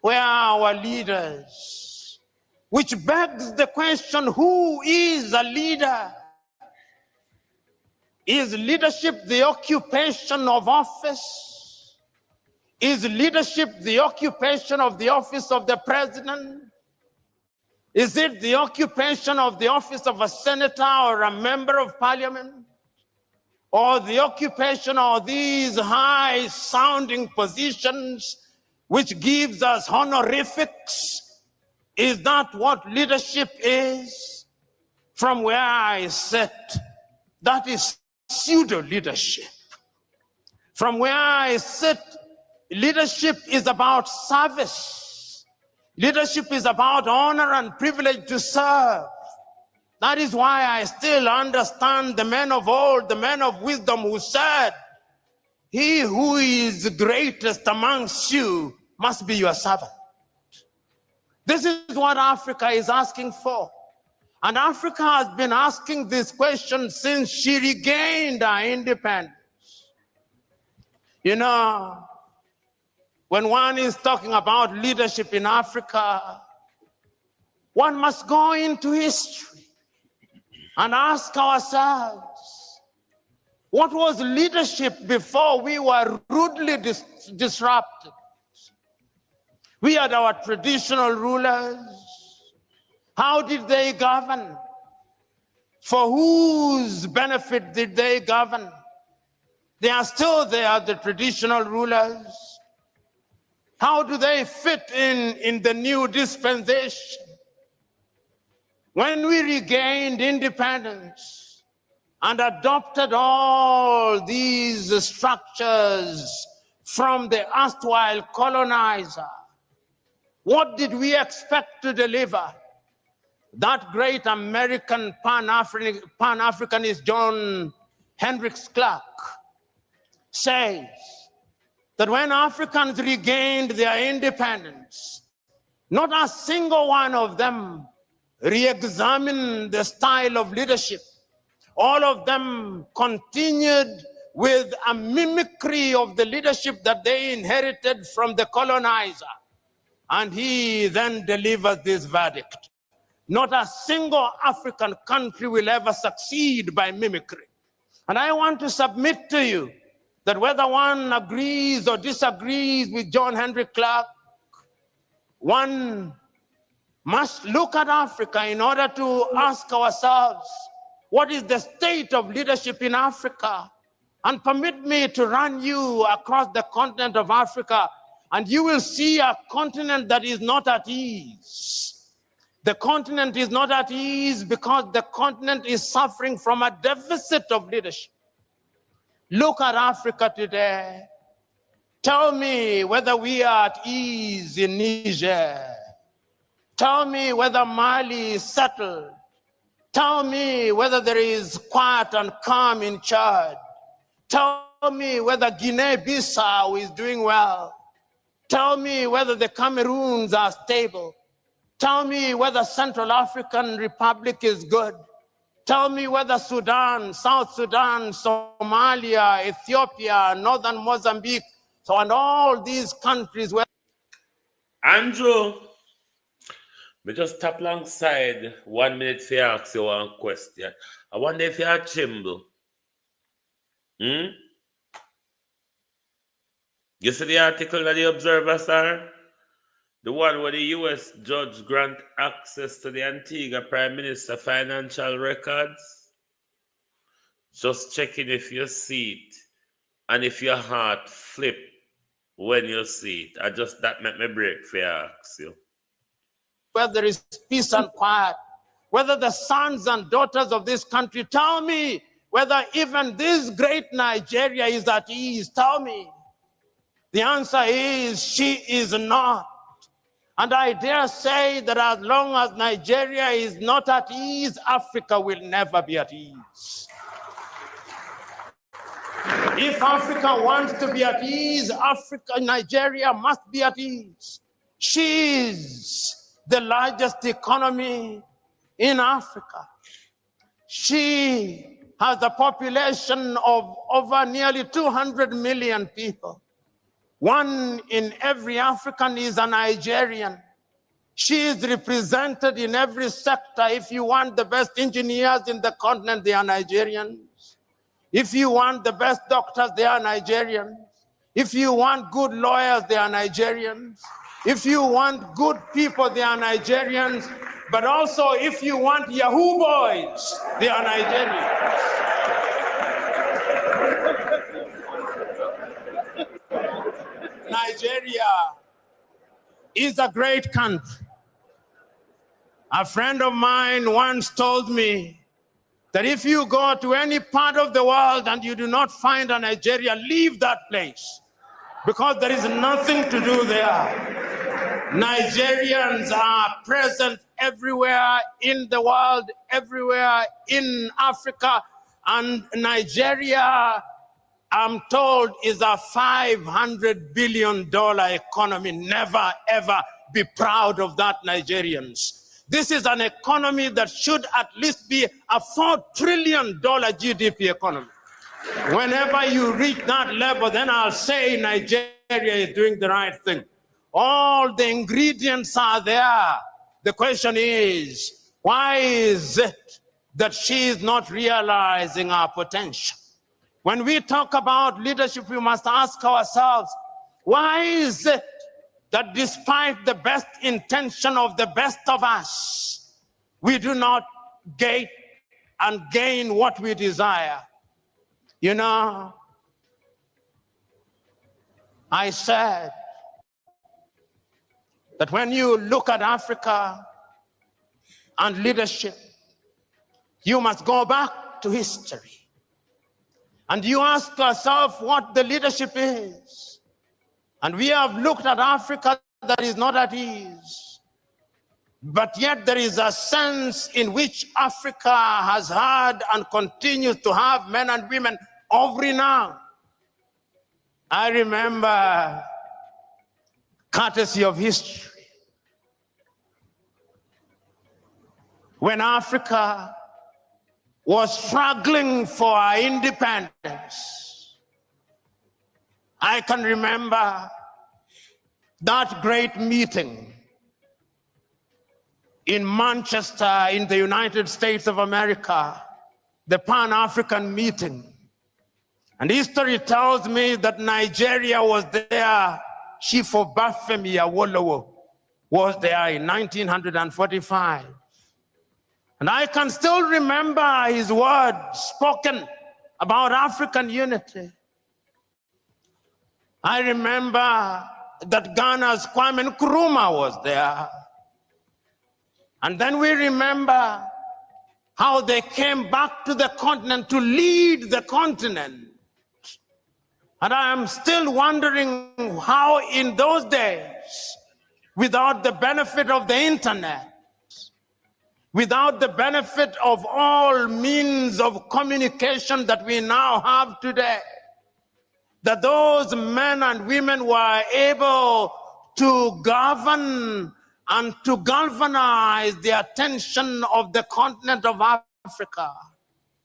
where are our leaders? Which begs the question, who is a leader? Is leadership the occupation of office? Is leadership the occupation of the office of the president? Is it the occupation of the office of a senator or a member of parliament? Or the occupation of these high-sounding positions which gives us honorifics? Is that what leadership is? From where I sit, that is pseudo-leadership. From where I sit, leadership is about service. Leadership is about honor and privilege to serve. That is why I still understand the men of old, the men of wisdom who said, he who is greatest amongst you must be your servant. This is what Africa is asking for. And Africa has been asking this question since she regained her independence. You know, when one is talking about leadership in Africa, one must go into history and ask ourselves, what was leadership before we were rudely disrupted? We had our traditional rulers. How did they govern? For whose benefit did they govern? They are still there, the traditional rulers. How do they fit in the new dispensation? When we regained independence and adopted all these structures from the erstwhile colonizer, what did we expect to deliver? That great American Pan-Africanist John Hendricks Clark says that when Africans regained their independence, not a single one of them re-examined the style of leadership. All of them continued with a mimicry of the leadership that they inherited from the colonizer. And he then delivers this verdict. Not a single African country will ever succeed by mimicry. And I want to submit to you that whether one agrees or disagrees with John Hendrik Clark, one must look at Africa in order to ask ourselves, what is the state of leadership in Africa? And permit me to run you across the continent of Africa, and you will see a continent that is not at ease. The continent is not at ease because the continent is suffering from a deficit of leadership. Look at Africa today. Tell me whether we are at ease in Niger. Tell me whether Mali is settled. Tell me whether there is quiet and calm in Chad. Tell me whether Guinea-Bissau is doing well. Tell me whether the Cameroons are stable. Tell me whether Central African Republic is good. Tell me whether Sudan, South Sudan, Somalia, Ethiopia, Northern Mozambique, so and all these countries where... Andrew, we just tap alongside 1 minute for you ask you one question. I wonder if you are Chimble. You see the article that the Observer, sir? The one where the U.S. judge grant access to the Antigua Prime Minister financial records? Just checking if you see it and if your heart flip when you see it. I just that make me break for you ask you. Where there is peace and quiet, whether the sons and daughters of this country, tell me whether even this great Nigeria is at ease. Tell me. The answer is she is not. And I dare say that as long as Nigeria is not at ease, Africa will never be at ease. If Africa wants to be at ease, Nigeria must be at ease. She is the largest economy in Africa. She has a population of over nearly 200 million people. 1 in every African is a Nigerian. She is represented in every sector. If you want the best engineers in the continent, they are Nigerians. If you want the best doctors, they are Nigerians. If you want good lawyers, they are Nigerians. If you want good people, they are Nigerians. But also, if you want Yahoo boys, they are Nigerians. Nigeria is a great country. A friend of mine once told me that if you go to any part of the world and you do not find a Nigeria, leave that place because there is nothing to do there. Nigerians are present everywhere in the world, everywhere in Africa, and Nigeria, I'm told, is a $500 billion economy. Never, ever be proud of that, Nigerians. This is an economy that should at least be a $4 trillion GDP economy. Whenever you reach that level, then I'll say Nigeria is doing the right thing. All the ingredients are there. The question is, why is it that she is not realizing our potential? When we talk about leadership, we must ask ourselves, why is it that despite the best intention of the best of us, we do not gain what we desire? You know, I said that when you look at Africa and leadership, you must go back to history. And you ask yourself what the leadership is. And we have looked at Africa that is not at ease. But yet there is a sense in which Africa has had and continues to have men and women of renown. I remember, courtesy of history, when Africa was struggling for our independence. I can remember that great meeting in Manchester in the United States of America, the Pan-African meeting. And history tells me that Nigeria was there. Chief Obafemi Awolowo was there in 1945. And I can still remember his words spoken about African unity. I remember that Ghana's Kwame Nkrumah was there. And then we remember how they came back to the continent to lead the continent. And I am still wondering how in those days without the benefit of the internet, without the benefit of all means of communication that we now have today, that those men and women were able to govern and to galvanize the attention of the continent of Africa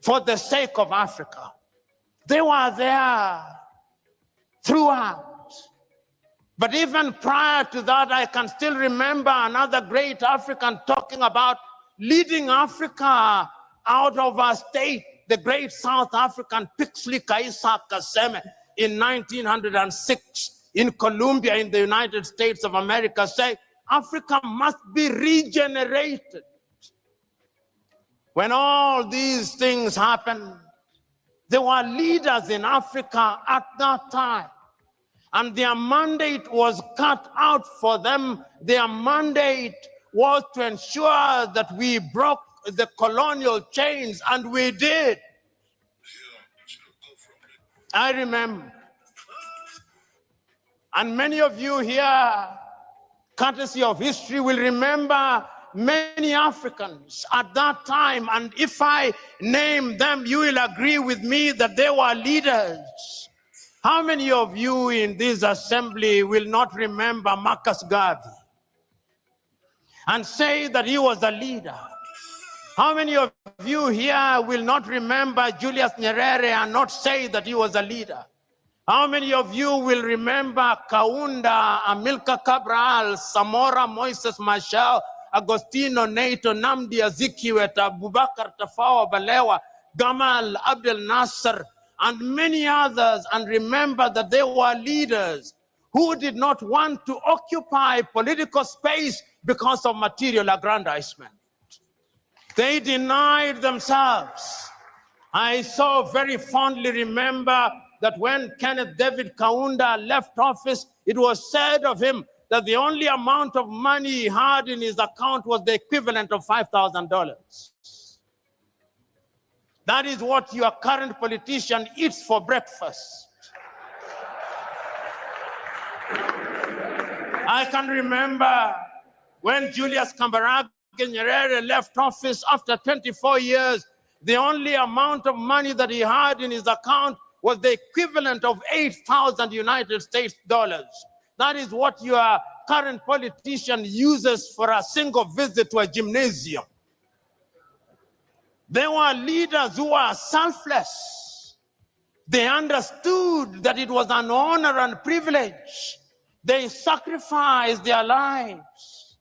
for the sake of Africa. They were there throughout. But even prior to that, I can still remember another great African talking about leading Africa out of our state, the great South African Pixley Kaisa Kaseme in 1906 in Columbia in the United States of America, say Africa must be regenerated. When all these things happened, there were leaders in Africa at that time, and their mandate was cut out for them. Their mandate was to ensure that we broke the colonial chains, and we did. I remember, and many of you here, courtesy of history, will remember many Africans at that time, and if I name them, you will agree with me that they were leaders. How many of you in this assembly will not remember Marcus Garvey and say that he was a leader? How many of you here will not remember Julius Nyerere and not say that he was a leader? How many of you will remember Kaunda, Amilcar Cabral, Samora Moises Machel, Agostino Neto, Namdi Azikiwe, Abubakar Tafawa Balewa, Gamal Abdel Nasser, and many others, and remember that they were leaders who did not want to occupy political space because of material aggrandizement. They denied themselves. I so very fondly remember that when Kenneth David Kaunda left office, it was said of him that the only amount of money he had in his account was the equivalent of $5,000. That is what your current politician eats for breakfast. I can remember when Julius Kambarage Nyerere left office after 24 years, the only amount of money that he had in his account was the equivalent of 8,000 United States dollars. That is what your current politician uses for a single visit to a gymnasium. They were leaders who were selfless. They understood that it was an honor and privilege. They sacrificed their lives.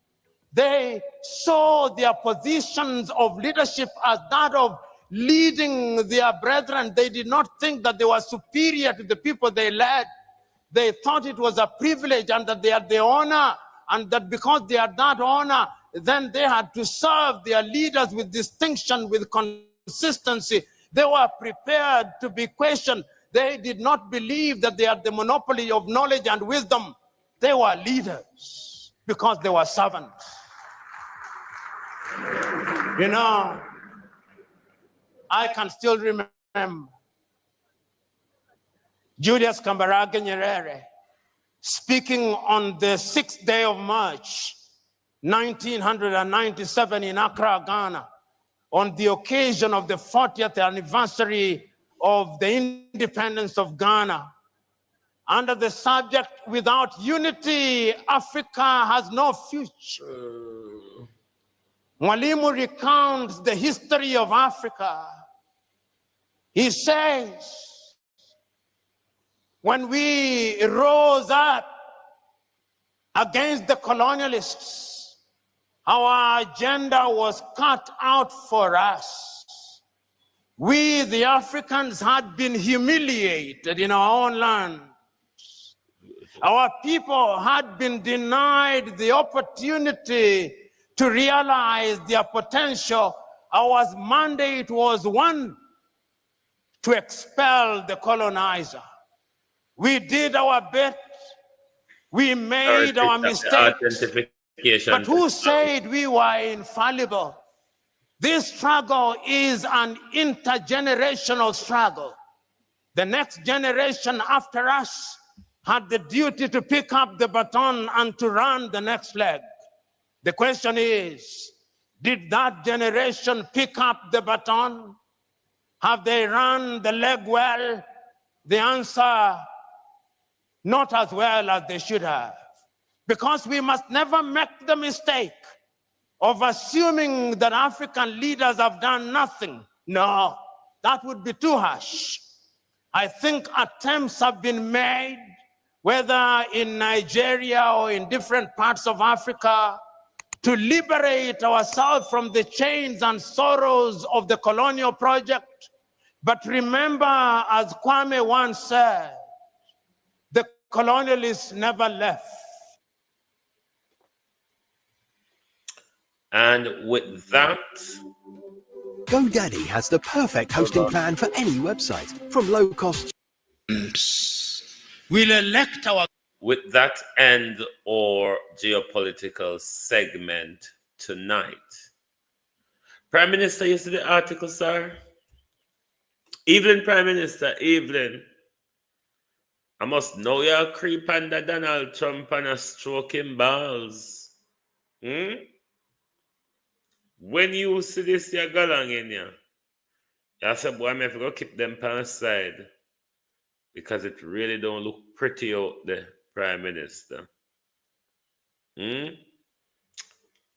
They saw their positions of leadership as that of leading their brethren. They did not think that they were superior to the people they led. They thought it was a privilege and that they had the honor, and that because they had that honor, then they had to serve their leaders with distinction, with consistency. They were prepared to be questioned. They did not believe that they had the monopoly of knowledge and wisdom. They were leaders because they were servants. You know, I can still remember Julius Kambarage Nyerere speaking on the 6th day of March, 1997 in Accra, Ghana, on the occasion of the 40th anniversary of the independence of Ghana, under the subject, "Without unity, Africa has no future." Mwalimu recounts the history of Africa. He says, when we rose up against the colonialists, our agenda was cut out for us. We, the Africans, had been humiliated in our own land. Our people had been denied the opportunity to realize their potential. Our mandate was one, to expel the colonizer. We did our bit. We made our mistakes. But who said we were infallible? This struggle is an intergenerational struggle. The next generation after us had the duty to pick up the baton and to run the next leg. The question is, did that generation pick up the baton? Have they run the leg well? The answer, not as well as they should have. Because we must never make the mistake of assuming that African leaders have done nothing. No, that would be too harsh. I think attempts have been made, whether in Nigeria or in different parts of Africa, to liberate ourselves from the chains and sorrows of the colonial project. But remember, as Kwame once said, the colonialists never left. And with that, GoDaddy has the perfect hosting plan for any website, from low cost. We'll elect our. with that end our geopolitical segment tonight. Prime Minister, you see the article, sir? Evelyn, Prime Minister, Evelyn. I must know you're creep under Donald Trump and a stroking balls. When you see this, you're going in here. You say, boy, I have to go keep them pants side. Because it really don't look pretty out there, Prime Minister. Don't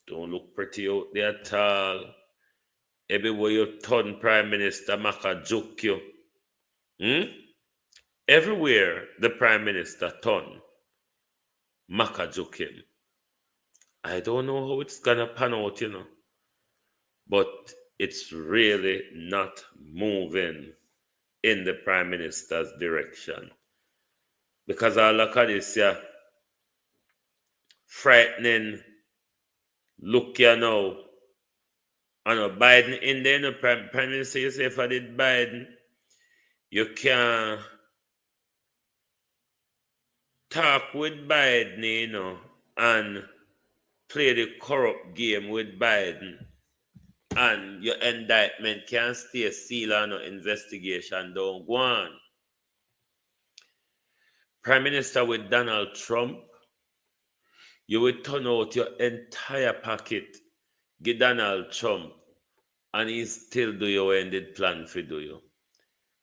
look pretty out there at all. Everywhere you turn, Prime Minister, Maka joke you. Everywhere the Prime Minister turn, Maka joke him. I don't know how it's gonna pan out, you know. But it's really not moving in the Prime Minister's direction. Because I look at this, frightening look here now. I know Biden in there, no Prime Minister, you say if I did Biden, you can talk with Biden, you know, and play the corrupt game with Biden. And your indictment can't stay sealed on no investigation, don't go on. Prime Minister with Donald Trump, you will turn out your entire packet, give Donald Trump, and he still do your ended plan for do you.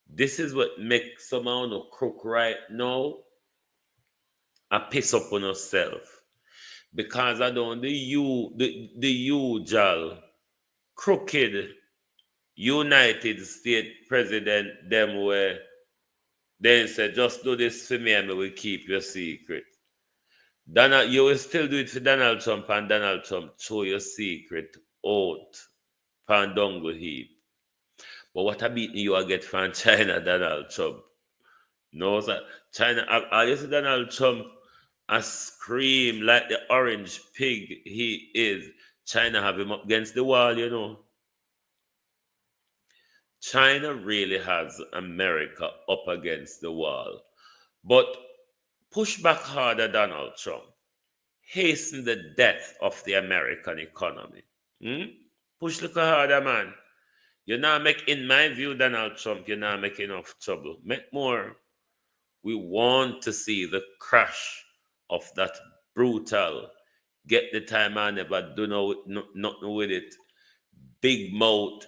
This is what makes someone no crook right now a piss up on yourself. Because I don't the usual crooked United States president them where they say just do this for me and we will keep your secret. Donald, you will still do it for Donald Trump and Donald Trump throw your secret out Pandongo heap. But what a beating you will get from China, Donald Trump. No, sir. China, I used to Donald Trump I scream like the orange pig he is. China have him up against the wall, you know. China really has America up against the wall. But push back harder, Donald Trump. Hasten the death of the American economy. Push little harder, man. You're not making, in my view, Donald Trump, you're not making enough trouble. Make more. We want to see the crash of that brutal, get the time I never do nothing with it. Big mouth,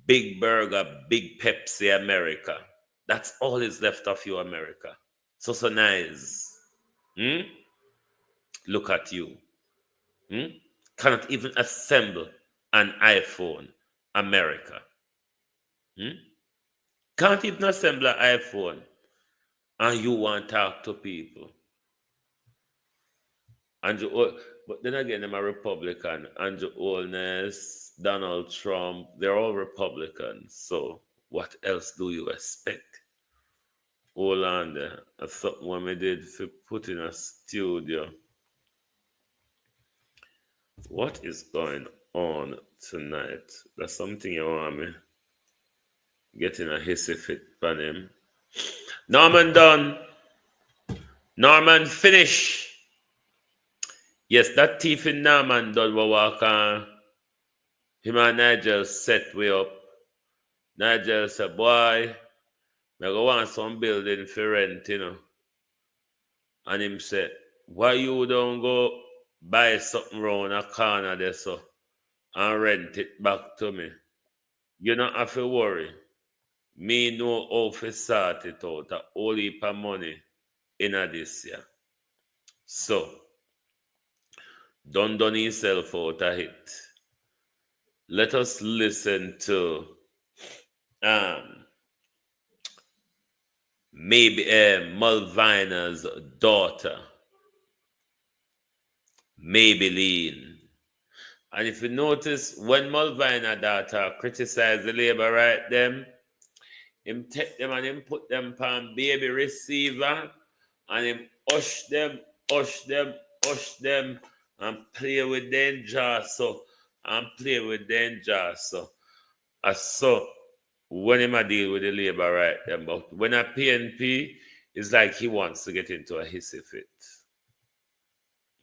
big burger, big Pepsi America. That's all is left of you, America. So nice. Look at you. Cannot even assemble an iPhone, America. Can't even assemble an iPhone. And you want to talk to people. Andrew, but then again, I'm a Republican. Andrew Holness, Donald Trump, they're all Republicans. So what else do you expect? Hold on there. That's something what we did for put in a studio. What is going on tonight? That's something you want me getting a hissy fit on him. Norman done. Norman finish. Yes, that thief in Norman done will walk on. Him and Nigel set way up. Nigel said, boy, I go want some building for rent, you know. And him said, why you don't go buy something round a corner there so and rent it back to me? You don't have to worry. Me know how to sort it out. A whole heap of money in this year. So, don't done himself out of it. Let us listen to maybe Malvina's daughter, Maybelline. And if you notice, when Malvina daughter criticized the labor right them, him take them and him put them on baby receiver and him hush them, and play with danger. So, and play with danger. So, when him a deal with the labor right them, but when a PNP, it's like he wants to get into a hissy fit.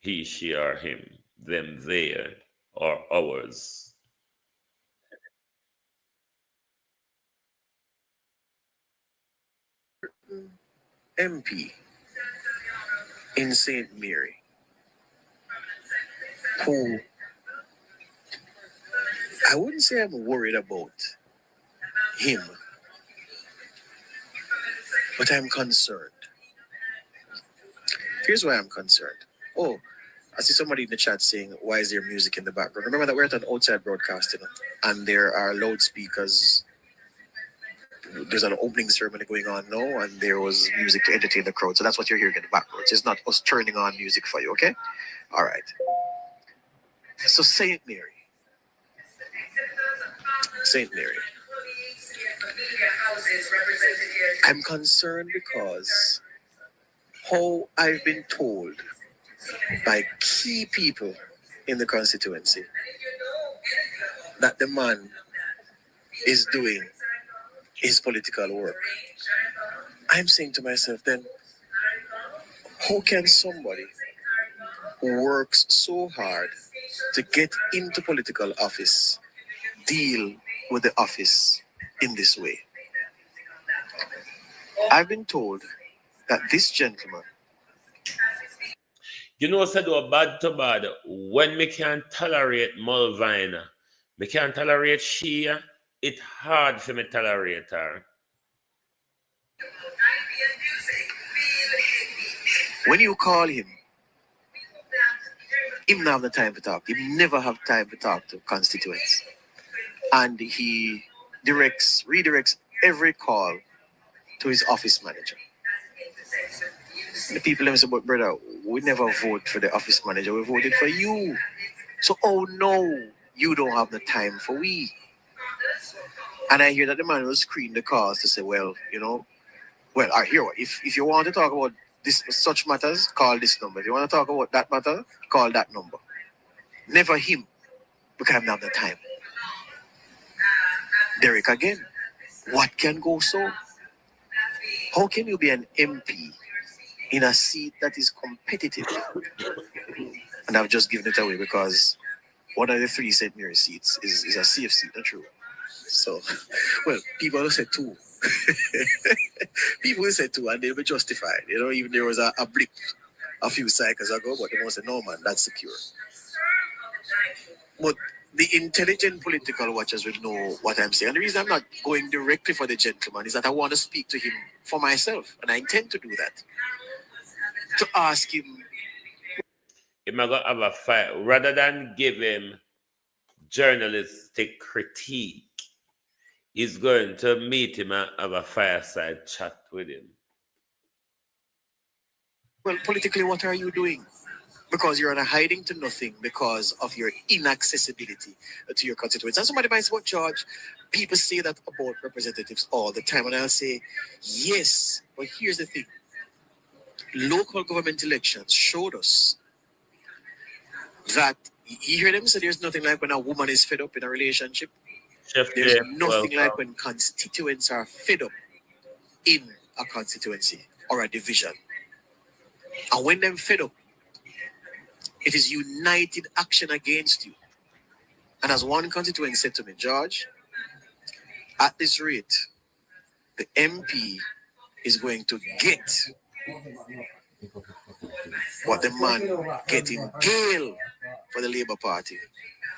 He, she, or him, them, they, or ours. MP in St. Mary who I wouldn't say I'm worried about him, but I'm concerned. Here's why I'm concerned. Oh, I see somebody in the chat saying, why is there music in the background? Remember that we're at an outside broadcasting and there are loudspeakers. There's an opening ceremony going on now and there was music to entertain the crowd. So that's what you're hearing in the background. It's not us turning on music for you, okay? All right. So St. Mary. I'm concerned because how I've been told by key people in the constituency that the man is doing his political work. I'm saying to myself then, how can somebody who works so hard to get into political office deal with the office in this way? I've been told that this gentleman, you know, said a bad to bad. When me can't tolerate Malvina, me can't tolerate Shia, it's hard for me to tolerate her. when you call him not have the time to talk. He never have time to talk to constituents. And he redirects every call to his office manager. The people them say, but brother, we never vote for the office manager, we voted for you. So, oh no, you don't have the time for we. And I hear that the man will screen the calls to say, well, I hear what, if you want to talk about this such matters, call this number. If you want to talk about that matter, call that number. Never him, because I don't have the time. Derek again, what can go so? How can you be an MP in a seat that is competitive? And I've just given it away because one of the 3 St. Mary seats is a safe seat, not true. So, well, people will say 2. People will say 2 and they'll be justified. Even there was a blip a few cycles ago, but they must say, no man, that's secure. But the intelligent political watchers will know what I'm saying. And the reason I'm not going directly for the gentleman is that I want to speak to him for myself. And I intend to do that. To ask him. He might go have a fight. Rather than give him journalistic critique, he's going to meet him and have a fireside chat with him. Well, politically, what are you doing? Because you're on a hiding to nothing because of your inaccessibility to your constituents. And somebody might say, well, George, people say that about representatives all the time. And I'll say, yes, but here's the thing. Local government elections showed us that, you hear them say there's nothing like when a woman is fed up in a relationship. There's nothing like when constituents are fed up in a constituency or a division. And when they're fed up, it is united action against you. And as one constituent said to me, George, at this rate, the MP is going to get But the man getting Gale for the Labour Party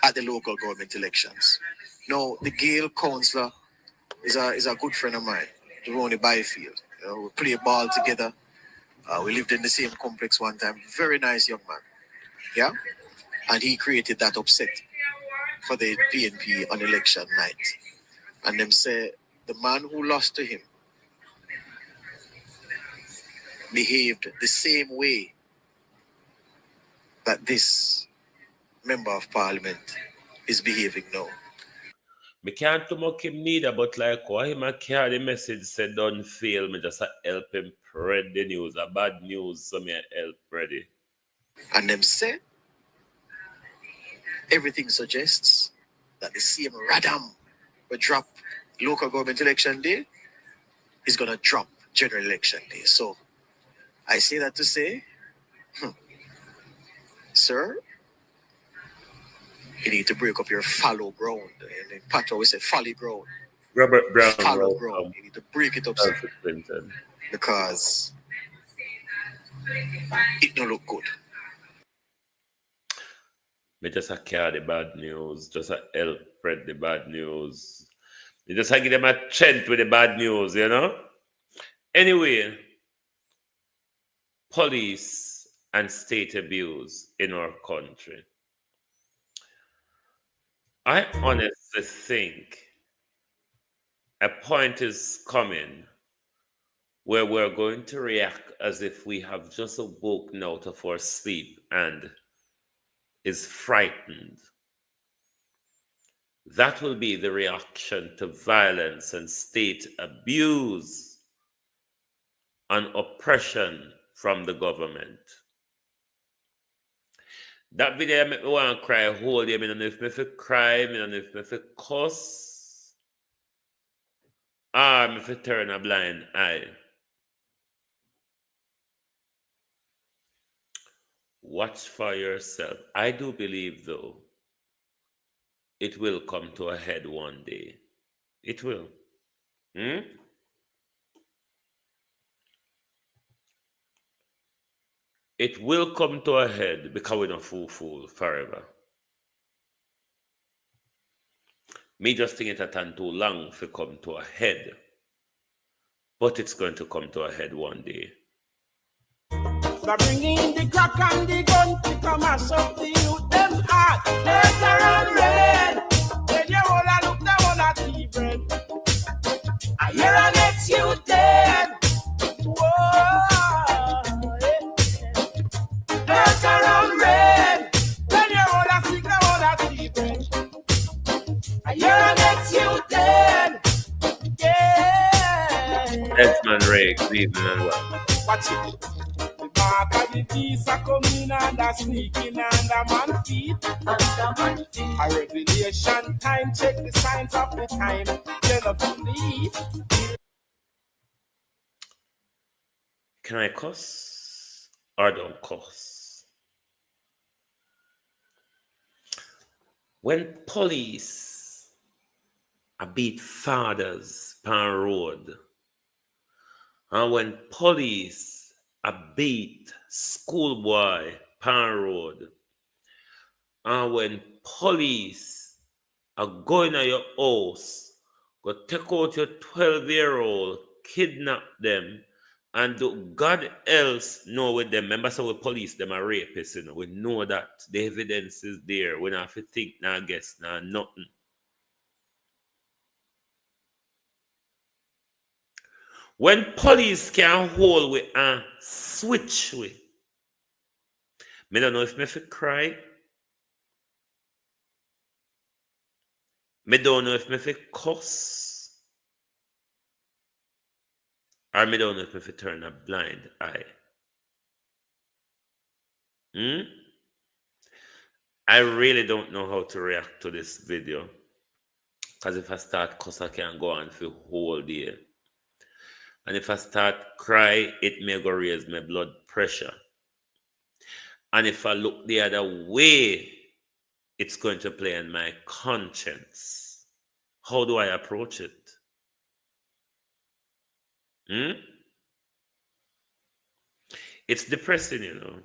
at the local government elections. Now, the Gale councillor is a good friend of mine, Ronnie Byfield. You know, we play ball together. We lived in the same complex one time. Very nice young man. Yeah? And he created that upset for the PNP on election night. And them say the man who lost to him behaved the same way that this member of parliament is behaving now. Me can't to mock him neither, but like why him a carry the message said don't fail, me just a help him spread the news, a bad news, so me a help spread it. And them say everything suggests that the same Radam will drop local government election day is gonna drop general election day. So I say that to say, sir, you need to break up your fallow ground. And in Pato, we say folly ground. Robert Brown. Fallow ground. You need to break it up, sir. Because it don't look good. Me just a carry the bad news, just a help spread the bad news. Me just a give them a chant with the bad news, you know? Anyway, police and state abuse in our country. I honestly think a point is coming where we're going to react as if we have just woken out of our sleep and is frightened. That will be the reaction to violence and state abuse and oppression from the government. That video make me want to cry whole day. I don't know if me cry, I don't know if me cuss, or me turn a blind eye. Watch for yourself. I do believe, though, it will come to a head one day. It will. It will come to a head because we're not fool forever. Me just think it a too long to come to a head. But it's going to come to a head one day. So bring in the crack and the gun to come mash up the youth, them hot, better and red. When you all a look, the one a tea bread. I hear a next youth dead. Whoa, better and red. When you all a sick, the one a tea bread. I hear a next youth dead. Yeah. Desmond Ray, Cleveland and what? Watch it. Mark of the peace are coming and a sneaking under man feet. A revelation time, check the signs of the time. Get up in the east. Can I cuss or don't cuss? When police beat fathers on road, and when police beat schoolboy pan road, and when police are going to your house, go take out your 12-year-old, kidnap them, and do God else know with them. Remember, so with police, them are rapists, you know. We know that the evidence is there. We don't have to think, nah, guess, nah, nothing. When police can hold with and switch with, me don't know if me fi cry. Me don't know if me fi cuss. Or me don't know if me fi turn a blind eye. I really don't know how to react to this video. Because if I start cuss, I can go on for the whole day. And if I start cry, it may go raise my blood pressure. And if I look the other way, it's going to play on my conscience. How do I approach it? It's depressing, you know.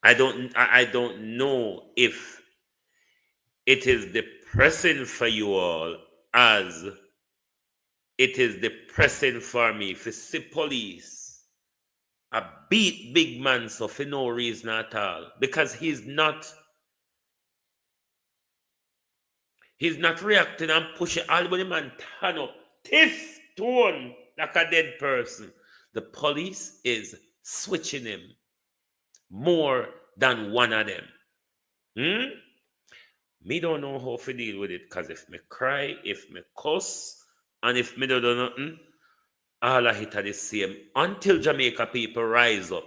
I don't know if it is depressing for you all as it is depressing for me if you see police a beat big man so for no reason at all, because he's not reacting and pushing all the man turn up tiff tone like a dead person. The police is switching him more than one of them. Me don't know how to deal with it, because if me cry, if me cuss, and if me don't do nothing, all of it are the same. Until Jamaica people rise up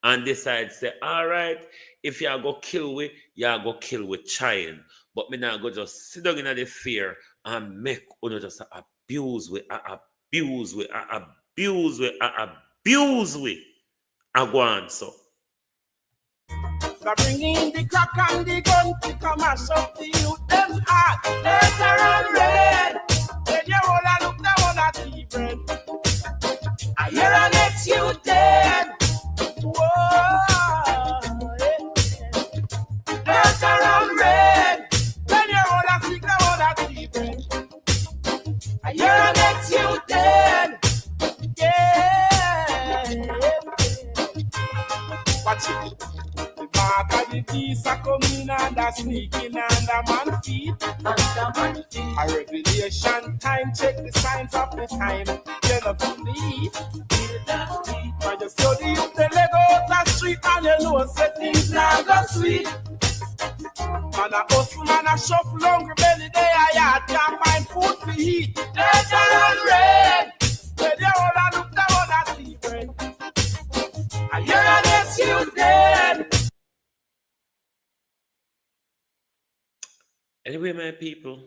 and decide, say, all right, if you go kill we, you go kill with child. But me not go just sit down in the fear and make you just abuse we. I go on so. So bring in the crack and the gun to come and shove the youth them hard. Later and red. When you all a look down on a tea bread. I hear an ex you dead. Whoa. Later and red. When you all a speak down on a tea bread. I hear an ex you dead. Yeah. Watch it. Mark of the beast are coming and a sneaking under man feet. A revelation time, check the signs of the time. You know believe. When you study up the leg out the street and you know say things now go sweet. Man a hustle, man a shuffle hungry belly day a yard can't find food to eat. Danger and red. When you all a look down on a tea bread. I hear an excuse dead. Anyway, my people,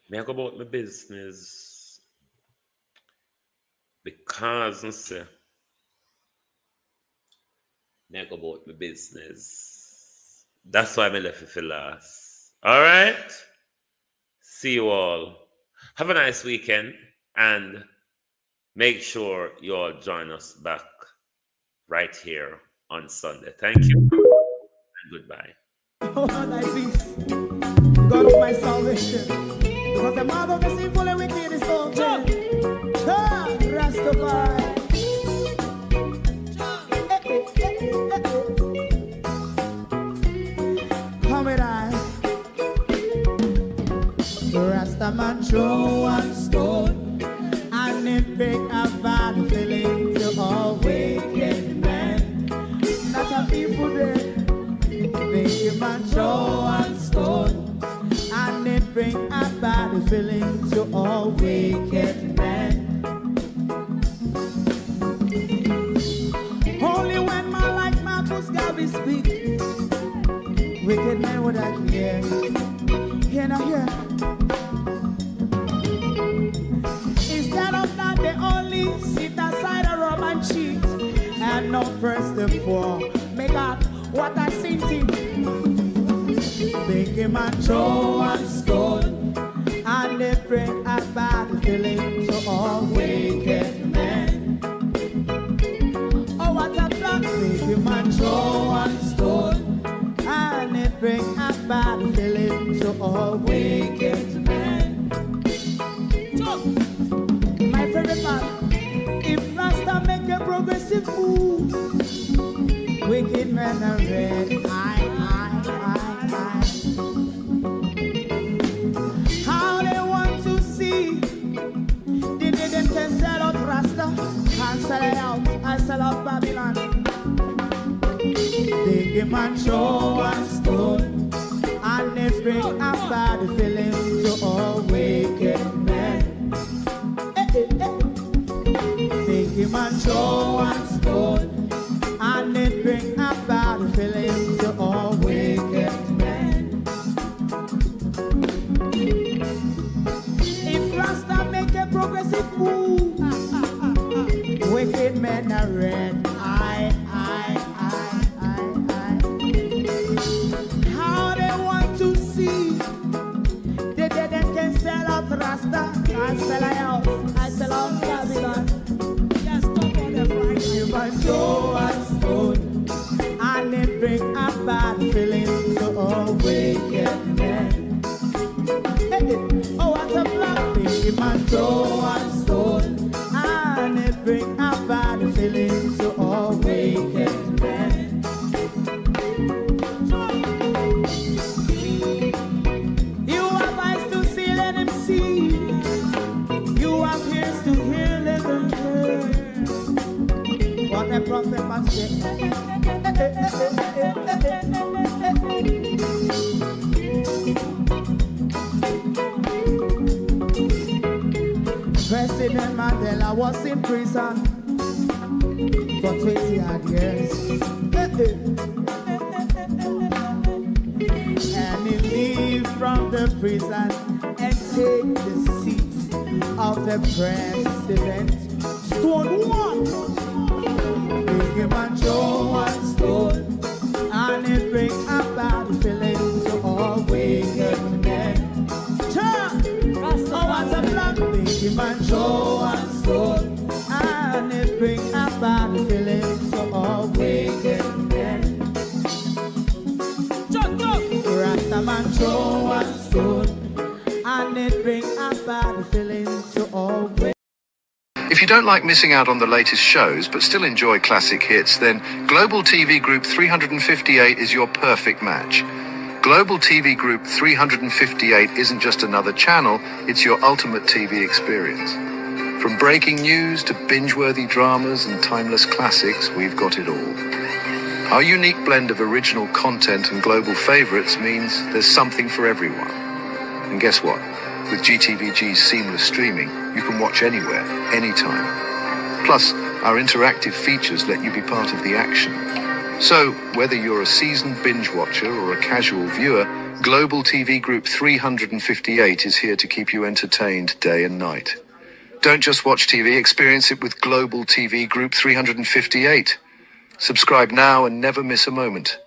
me I go about my business because I say, me I go about my business. That's why I left it for last. All right? See you all. Have a nice weekend and make sure you all join us back right here on Sunday. Thank you. Goodbye. Oh, thy peace, God of my salvation, because the mouth of the sinful and wicked is all dead. Rastafari. Come with I. Rastaman throw one stone, and it bring a bad feeling to all wicked men. That's a people there. Make a man throw one stone, and it bring a bad feeling to all wicked men. Only when man like Marcus Garvey speak, wicked men would I hear. Hear now hear. Instead of that, they only sit aside a rub and cheat, and not press the floor. Make up what I seen to make a man throw one stone, and they bring a bad feeling to all wicked men. Oh, what a plan! Make a man throw one stone, and they bring a bad feeling to all wicked men. My favorite part, if Rasta make a progressive move, wicked men are red, I. How they want to see, they can sell out Rasta, and sell it out, I sell out Babylon. They give man show one stone, and they bring a bad feeling to all wicked men. They give man show one stone, and it bring a bad feeling to all wicked men. If Rasta make a progressive move, wicked men are red. How they want to see, they can sell out Rasta, I sell out Babylon. Yes, stop on the Friday. the prophet must President Mandela was in prison for 20 odd years. And he leave from the prison and take the seat of the president. Stone one, big him and Joe one stone, and it bring a bad feeling to all wicked men. Oh, what's a black big him and Joe one stone, and it bring a bad feeling to all wicked men. Rastaman Joe one stone, and it bring a bad feeling to all wicked. If you don't like missing out on the latest shows but still enjoy classic hits, then Global TV Group 358 is your perfect match. Global TV Group 358 isn't just another channel, it's your ultimate TV experience. From breaking news to binge-worthy dramas and timeless classics, we've got it all. Our unique blend of original content and global favorites means there's something for everyone. And guess what? With GTVG's seamless streaming, you can watch anywhere, anytime. Plus, our interactive features let you be part of the action. So, whether you're a seasoned binge watcher or a casual viewer, Global TV Group 358 is here to keep you entertained day and night. Don't just watch TV, experience it with Global TV Group 358. Subscribe now and never miss a moment.